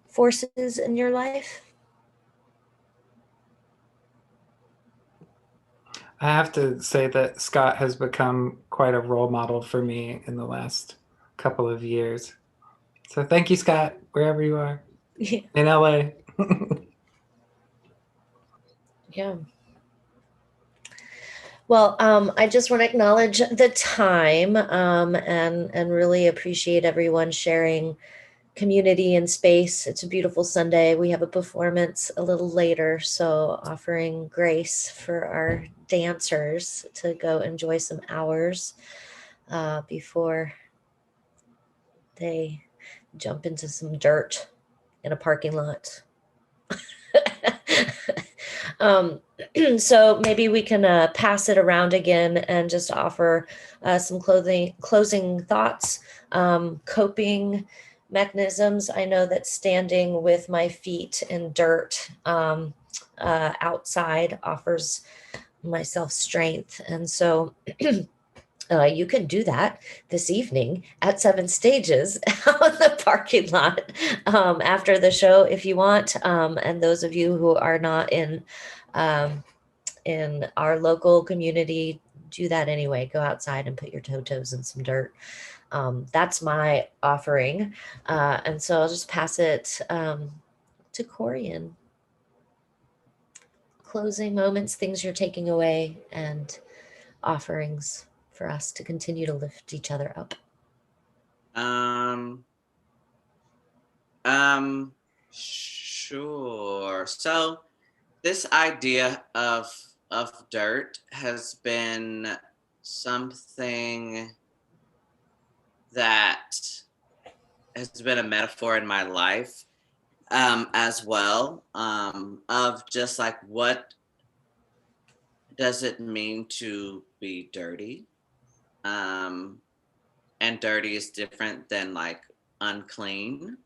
forces in your life? I have to say that Scott has become quite a role model for me in the last couple of years. So thank you, Scott, wherever you are. Yeah. In LA. Yeah. Well, I just want to acknowledge the time and really appreciate everyone sharing community and space. It's a beautiful Sunday. We have a performance a little later, so offering grace for our dancers to go enjoy some hours before they jump into some dirt in a parking lot. So maybe we can pass it around again and just offer some closing thoughts, coping mechanisms. I know that standing with my feet in dirt outside offers myself strength. And so you can do that this evening at 7 Stages on the parking lot after the show if you want. And those of you who are not in our local community, do that anyway. Go outside and put your toes in some dirt. That's my offering. And so I'll just pass it to Corian. Closing moments, things you're taking away, and offerings for us to continue to lift each other up. Sure. So this idea of dirt has been something that has been a metaphor in my life as well, of just like, what does it mean to be dirty? And dirty is different than like unclean.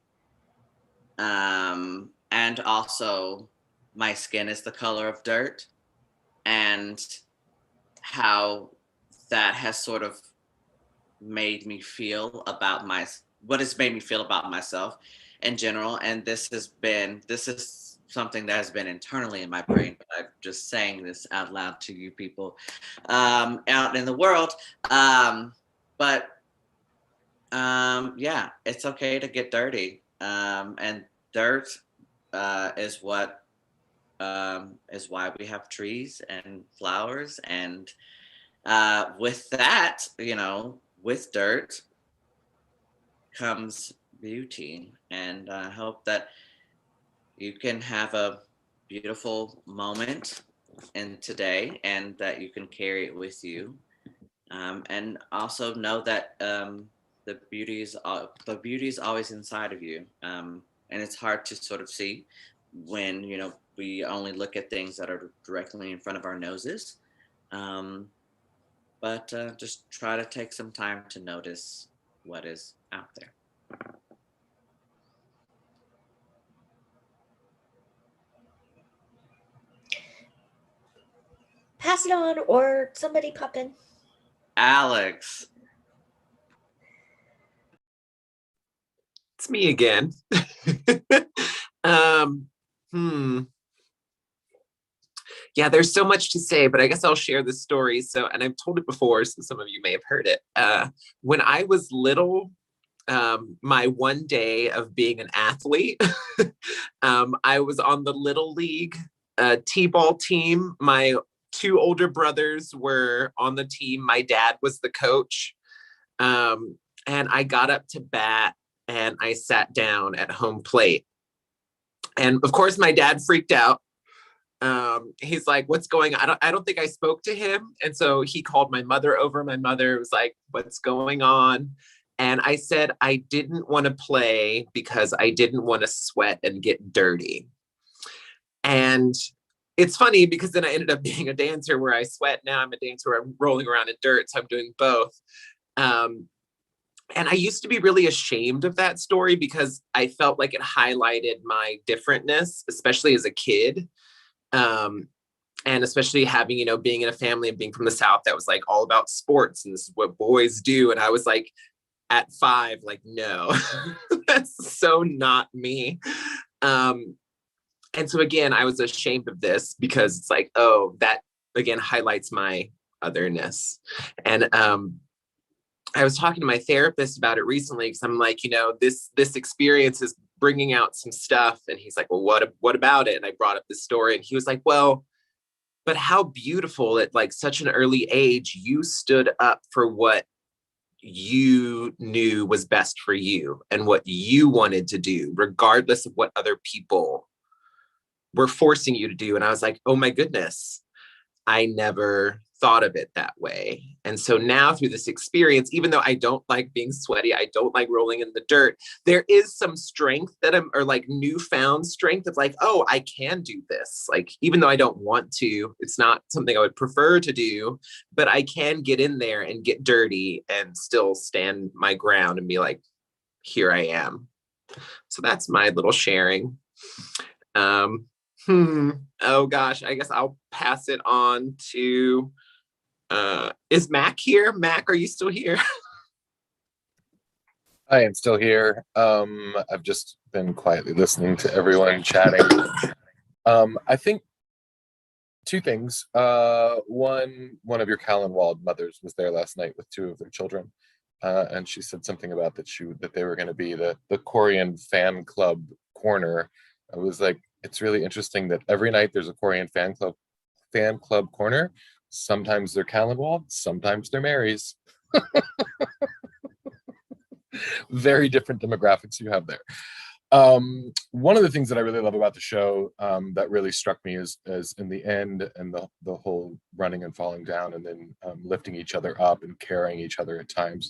And also my skin is the color of dirt, and how that has sort of made me feel about what has made me feel about myself in general. And this is something that has been internally in my brain, but I'm just saying this out loud to you people out in the world. Yeah, it's okay to get dirty. And dirt is why we have trees and flowers. And with that, with dirt comes beauty. And I hope that you can have a beautiful moment in today, and that you can carry it with you. And also know that the beauty is always inside of you. And it's hard to sort of see when, we only look at things that are directly in front of our noses. But just try to take some time to notice what is out there. Pass it on, or somebody pop in. Alex. It's me again. Yeah, there's so much to say, but I guess I'll share the story. So, and I've told it before, so some of you may have heard it. When I was little, my one day of being an athlete, I was on the Little League T-ball team. My 2 older brothers were on the team. My dad was the coach. And I got up to bat and I sat down at home plate. And of course, my dad freaked out. He's like, what's going on? I don't think I spoke to him. And so he called my mother over. My mother was like, what's going on? And I said, I didn't want to play because I didn't want to sweat and get dirty. And it's funny because then I ended up being a dancer where I sweat. Now I'm a dancer where I'm rolling around in dirt. So I'm doing both. And I used to be really ashamed of that story because I felt like it highlighted my differentness, especially as a kid. And especially having, being in a family and being from the South that was like all about sports and this is what boys do. And I was like, at 5, like, no, that's so not me. And so again, I was ashamed of this because it's like, oh, that again highlights my otherness. And I was talking to my therapist about it recently because I'm like, this experience is bringing out some stuff. And he's like, well, what about it? And I brought up this story, and he was like, well, but how beautiful at like such an early age you stood up for what you knew was best for you and what you wanted to do, regardless of what other people were forcing you to do. And I was like, oh my goodness, I never thought of it that way. And so now through this experience, even though I don't like being sweaty, I don't like rolling in the dirt, there is some strength or like newfound strength of like, oh, I can do this. Like, even though I don't want to, it's not something I would prefer to do, but I can get in there and get dirty and still stand my ground and be like, here I am. So that's my little sharing. Oh gosh, I guess I'll pass it on to, is Mac here? Mac, are you still here? I am still here. I've just been quietly listening to everyone chatting. I think two things. One of your Callan-Wald mothers was there last night with two of their children. And she said something about that they were going to be the Korean fan club corner. I was like, it's really interesting that every night there's a Korean fan club corner. Sometimes they're Callan-Wald, sometimes they're Mary's. Very different demographics you have there. One of the things that I really love about the show that really struck me is in the end, and the whole running and falling down and then lifting each other up and carrying each other at times.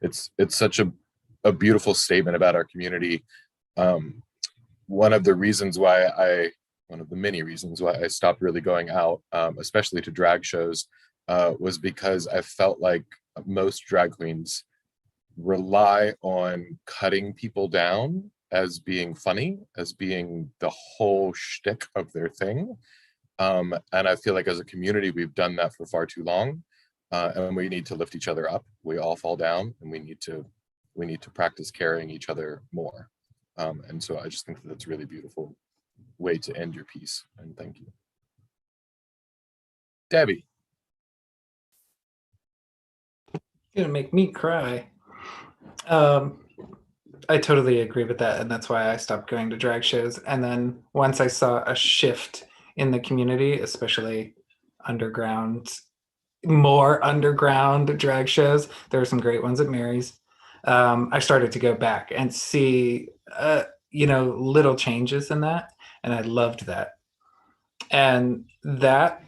It's such a beautiful statement about our community. One of the many reasons why I stopped really going out, especially to drag shows, was because I felt like most drag queens rely on cutting people down as being funny, as being the whole shtick of their thing. And I feel like as a community, we've done that for far too long. And we need to lift each other up. We all fall down, and we need to practice carrying each other more. And so I just think that's a really beautiful way to end your piece. And thank you. Debbie. You're gonna make me cry. I totally agree with that, and that's why I stopped going to drag shows. And then once I saw a shift in the community, especially more underground drag shows, there were some great ones at Mary's. I started to go back and see, little changes in that, and I loved that. And that,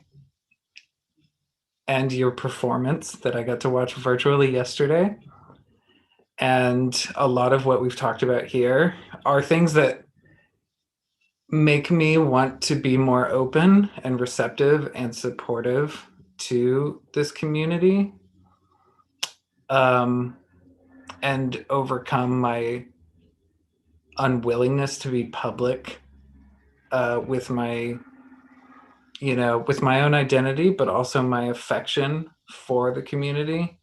and your performance that I got to watch virtually yesterday, and a lot of what we've talked about here are things that make me want to be more open and receptive and supportive to this community, and overcome my unwillingness to be public with my own identity, but also my affection for the community.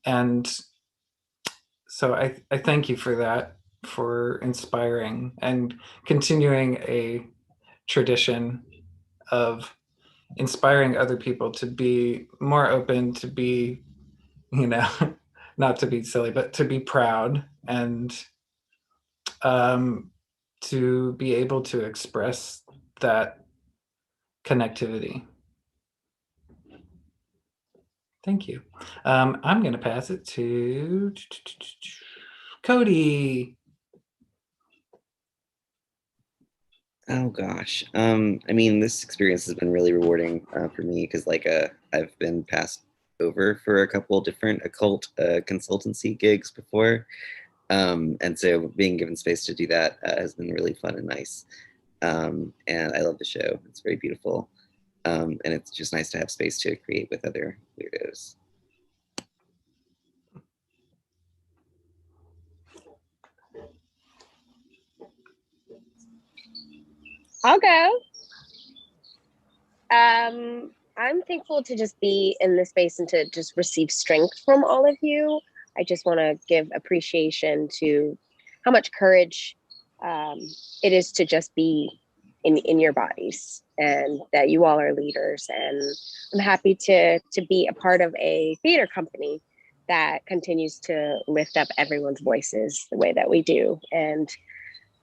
And so I thank you for that, for inspiring and continuing a tradition of inspiring other people to be more open, to be, not to be silly, but to be proud, and to be able to express that connectivity. Thank you. I'm going to pass it to Cody. Oh gosh. This experience has been really rewarding for me because I've been passed over for a couple different occult consultancy gigs before. And so being given space to do that has been really fun and nice. And I love the show. It's very beautiful. And it's just nice to have space to create with other weirdos. I'll go. I'm thankful to just be in this space and to just receive strength from all of you. I just want to give appreciation to how much courage it is to just be in your bodies, and that you all are leaders. And I'm happy to be a part of a theater company that continues to lift up everyone's voices the way that we do, and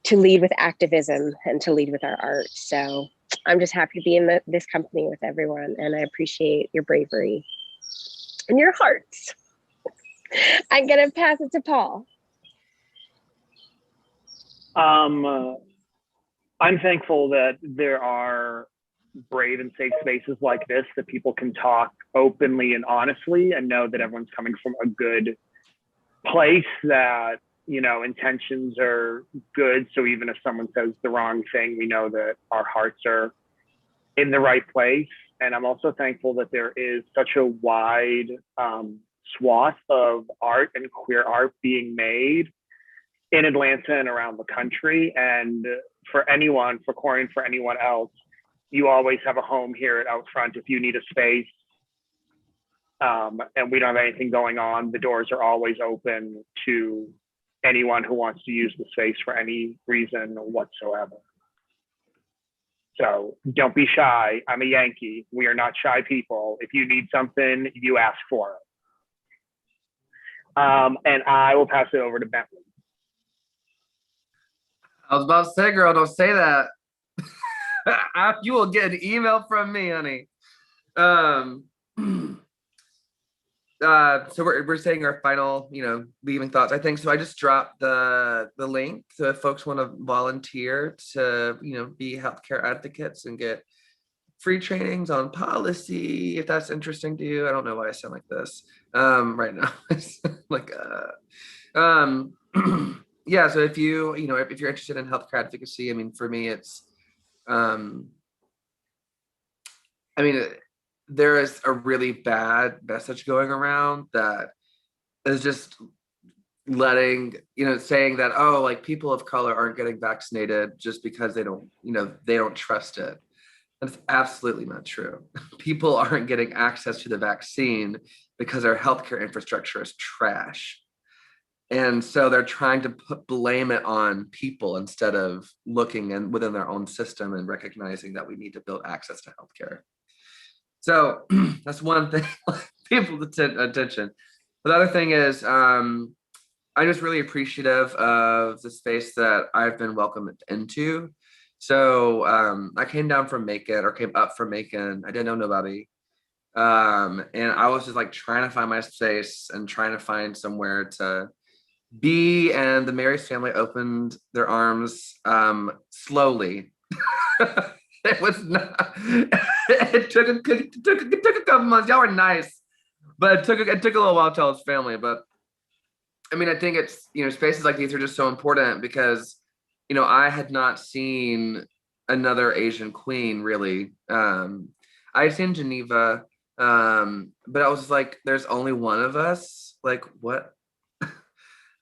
to lead with activism and to lead with our art. So I'm just happy to be in this company with everyone, and I appreciate your bravery and your hearts. I'm gonna pass it to Paul. I'm thankful that there are brave and safe spaces like this that people can talk openly and honestly and know that everyone's coming from a good place, that, you know, intentions are good. So even if someone says the wrong thing, we know that our hearts are in the right place. And I'm also thankful that there is such a wide swath of art and queer art being made in Atlanta and around the country. And for anyone, for Corey and for anyone else, you always have a home here at Out Front if you need a space. And we don't have anything going on. The doors are always open to anyone who wants to use the space for any reason whatsoever. So don't be shy. I'm a Yankee. We are not shy people. If you need something, you ask for it. And I will pass it over to Bentley. I was about to say, girl, don't say that. You will get an email from me, honey. So we're saying our final, you know, leaving thoughts. I think so. I just dropped the link, so if folks want to volunteer to, you know, be healthcare advocates and get free trainings on policy, if that's interesting to you. I don't know why I sound like this right now. It's like yeah. So if you know, if you're interested in healthcare advocacy, I mean, for me, it's I mean, there is a really bad message going around that is just letting, you know, saying that, oh, like people of color aren't getting vaccinated just because they don't, you know, they don't trust it. That's absolutely not true. People aren't getting access to the vaccine because our healthcare infrastructure is trash. And so they're trying to blame it on people instead of looking in within their own system and recognizing that we need to build access to healthcare. So that's one thing, people attention. But the other thing is, I'm just really appreciative of the space that I've been welcomed into. So I came down from Macon, or came up from Macon. I didn't know nobody. And I was just like trying to find my space and trying to find somewhere to be. And the Mary's family opened their arms slowly. It was not, it took a couple months. Y'all were nice, but it took a little while to tell his family. But I mean, I think it's, you know, spaces like these are just so important because, you know, I had not seen another Asian queen really. I had seen Geneva, but I was like, there's only one of us. Like, what?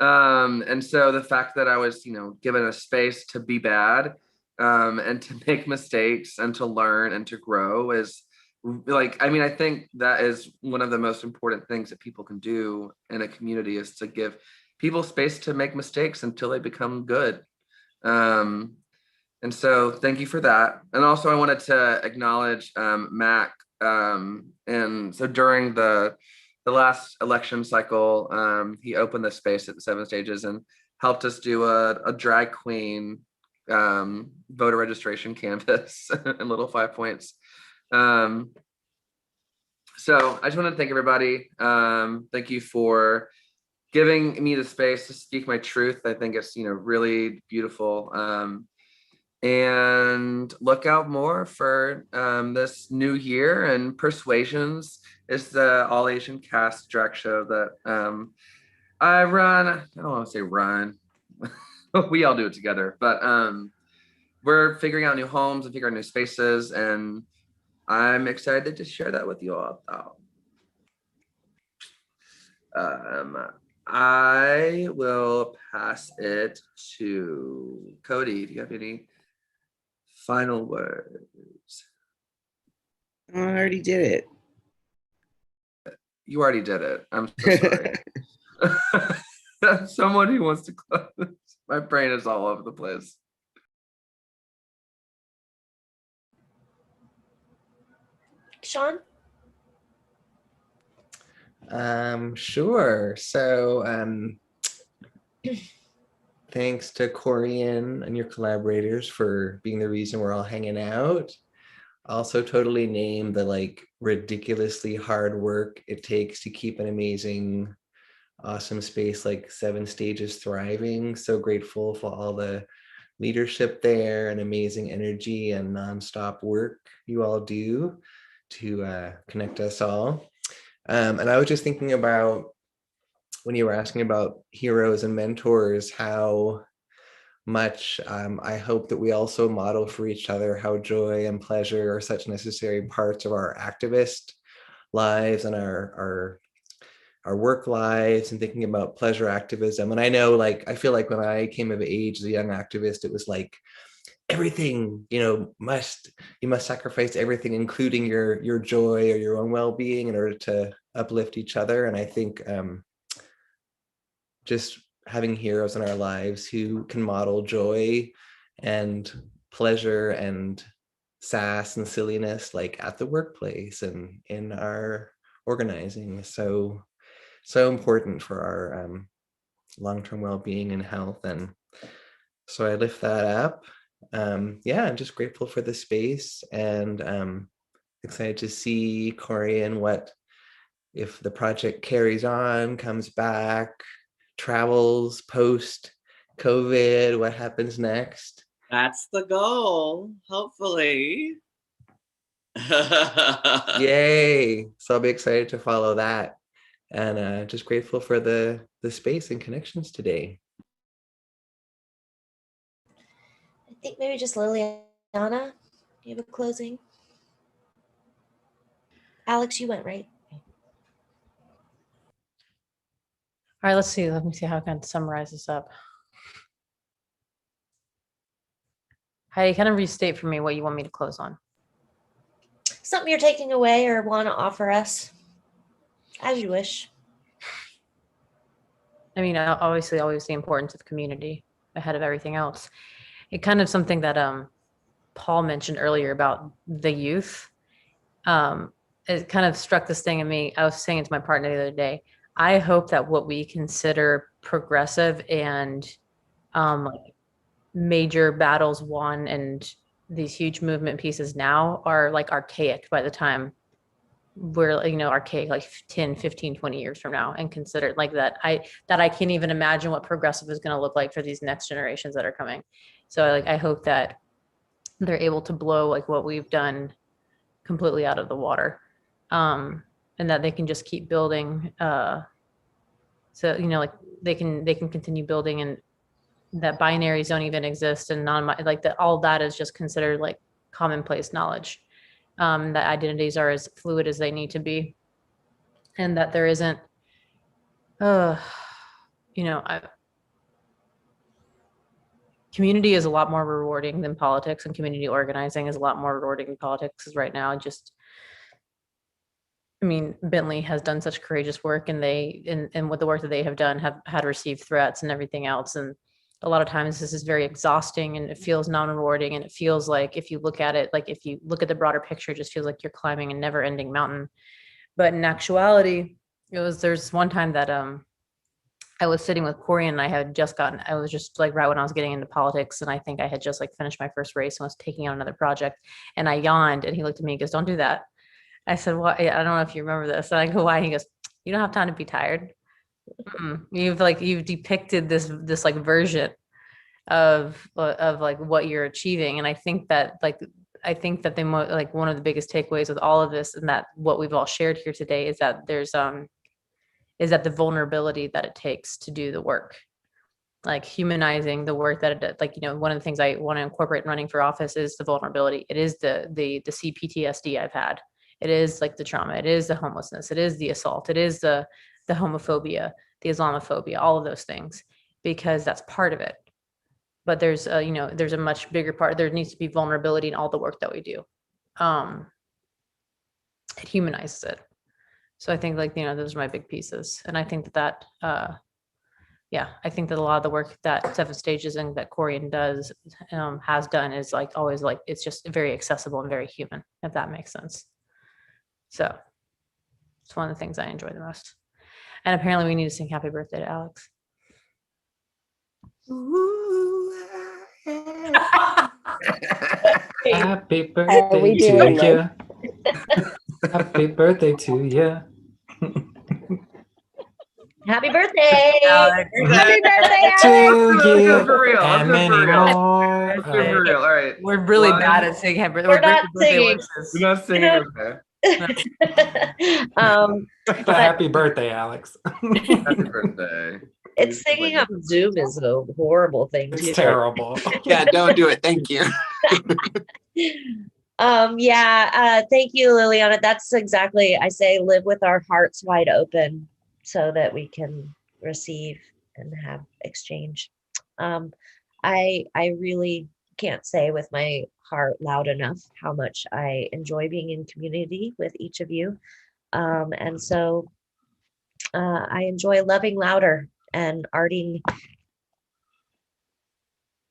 And so the fact that I was, you know, given a space to be bad, and to make mistakes and to learn and to grow is like, I mean, I think that is one of the most important things that people can do in a community, is to give people space to make mistakes until they become good. And so thank you for that. And also I wanted to acknowledge Mac. And so during the last election cycle, he opened the space at the 7 Stages and helped us do a drag queen voter registration canvas and little 5 points. So I just want to thank everybody. Thank you for giving me the space to speak my truth. I think it's, you know, really beautiful. And look out more for this new year. And Persuasions is the all Asian cast drag show that I run. I don't want to say run. We all do it together, but we're figuring out new homes and figuring out new spaces, and I'm excited to share that with you all. I will pass it to Cody. Do you have any final words? I already did it. You already did it. I'm so sorry. Someone who wants to close. My brain is all over the place. Sean? Sure. So thanks to Corian and your collaborators for being the reason we're all hanging out. Also totally name the like ridiculously hard work it takes to keep an amazing, awesome space like 7 Stages thriving. So grateful for all the leadership there and amazing energy and nonstop work you all do to connect us all. And I was just thinking about when you were asking about heroes and mentors, how much I hope that we also model for each other how joy and pleasure are such necessary parts of our activist lives and our work lives, and thinking about pleasure activism. And I know, like, I feel like when I came of age as a young activist, it was like everything, you must sacrifice everything, including your joy or your own well-being, in order to uplift each other. And I think just having heroes in our lives who can model joy and pleasure and sass and silliness, like at the workplace and in our organizing, is so important for our long-term well-being and health. And so I lift that up. I'm just grateful for the space, and excited to see Corey and what, if the project carries on, comes back, travels post COVID, what happens next. That's the goal, hopefully. Yay. So I'll be excited to follow that, and just grateful for the space and connections today. I think maybe just Liliana, you have a closing? Alex, you went, right? All right, let's see. Let me see how I can summarize this up. Heidi, kind of restate for me what you want me to close on. Something you're taking away or want to offer us, as you wish. I mean, obviously, always the importance of community ahead of everything else. It kind of something that Paul mentioned earlier about the youth. It kind of struck this thing in me. I was saying it to my partner the other day. I hope that what we consider progressive and like major battles won and these huge movement pieces now are like archaic by the time we're, archaic, like 10, 15, 20 years from now, and consider like that. I can't even imagine what progressive is going to look like for these next generations that are coming. So I hope that they're able to blow like what we've done completely out of the water. And that they can just keep building. So, like they can continue building, and that binaries don't even exist, and like that, all that is just considered like commonplace knowledge. That identities are as fluid as they need to be, and that there isn't, community is a lot more rewarding than politics, and community organizing is a lot more rewarding than politics is right now. Bentley has done such courageous work, and and with the work that they have done, have had received threats and everything else. And a lot of times this is very exhausting, and it feels non-rewarding, and it feels like, if you look at it, like if you look at the broader picture, it just feels like you're climbing a never-ending mountain. But in actuality, there's one time that I was sitting with Corey, and I was just like right when I was getting into politics, and I think I had just like finished my first race and was taking on another project, and I yawned, and he looked at me and goes, "Don't do that." I said, "Well, I don't know if you remember this." And I go, "Why?" He goes, "You don't have time to be tired. You've depicted this like version of like what you're achieving." And I think that one of the biggest takeaways with all of this, and that what we've all shared here today, is that there's the vulnerability that it takes to do the work, like humanizing the work that it, one of the things I want to incorporate in running for office is the vulnerability. It is the CPTSD I've had. It is like the trauma. It is the homelessness. It is the assault. It is the homophobia, the Islamophobia, all of those things, because that's part of it. But there's a much bigger part. There needs to be vulnerability in all the work that we do. It humanizes it. So I think those are my big pieces. And I think that I think that a lot of the work that Seven Stages and that Corian has done is like always like, it's just very accessible and very human, if that makes sense. So it's one of the things I enjoy the most. And apparently we need to sing happy birthday to Alex. Happy birthday to you. Happy birthday to you. Happy birthday. Alex. Happy birthday, To Alex. you for real. I'm and good many for real. more. Let's do it for real. All right. We're really One. bad at singing. We're not singing. We're not singing. Okay. But happy birthday, Alex. Happy birthday. It's singing on Zoom is a horrible thing. It's too. terrible. Yeah, don't do it. Thank you. Thank you, Liliana. That's exactly, I say, live with our hearts wide open so that we can receive and have exchange. I really can't say with my heart loud enough how much I enjoy being in community with each of you. And so I enjoy loving louder and arting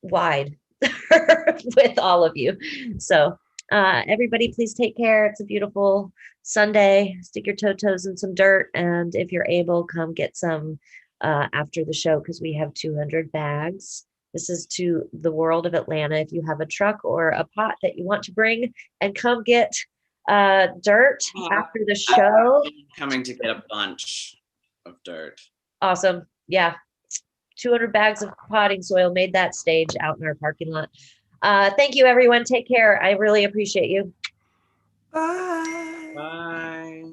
wide with all of you. So everybody, please take care. It's a beautiful Sunday. Stick your toes in some dirt. And if you're able, come get some after the show because we have 200 bags. This is to the world of Atlanta. If you have a truck or a pot that you want to bring and come get dirt after the show. I'm coming to get a bunch of dirt. Awesome. Yeah. 200 bags of potting soil made that stage out in our parking lot. Thank you, everyone. Take care. I really appreciate you. Bye. Bye.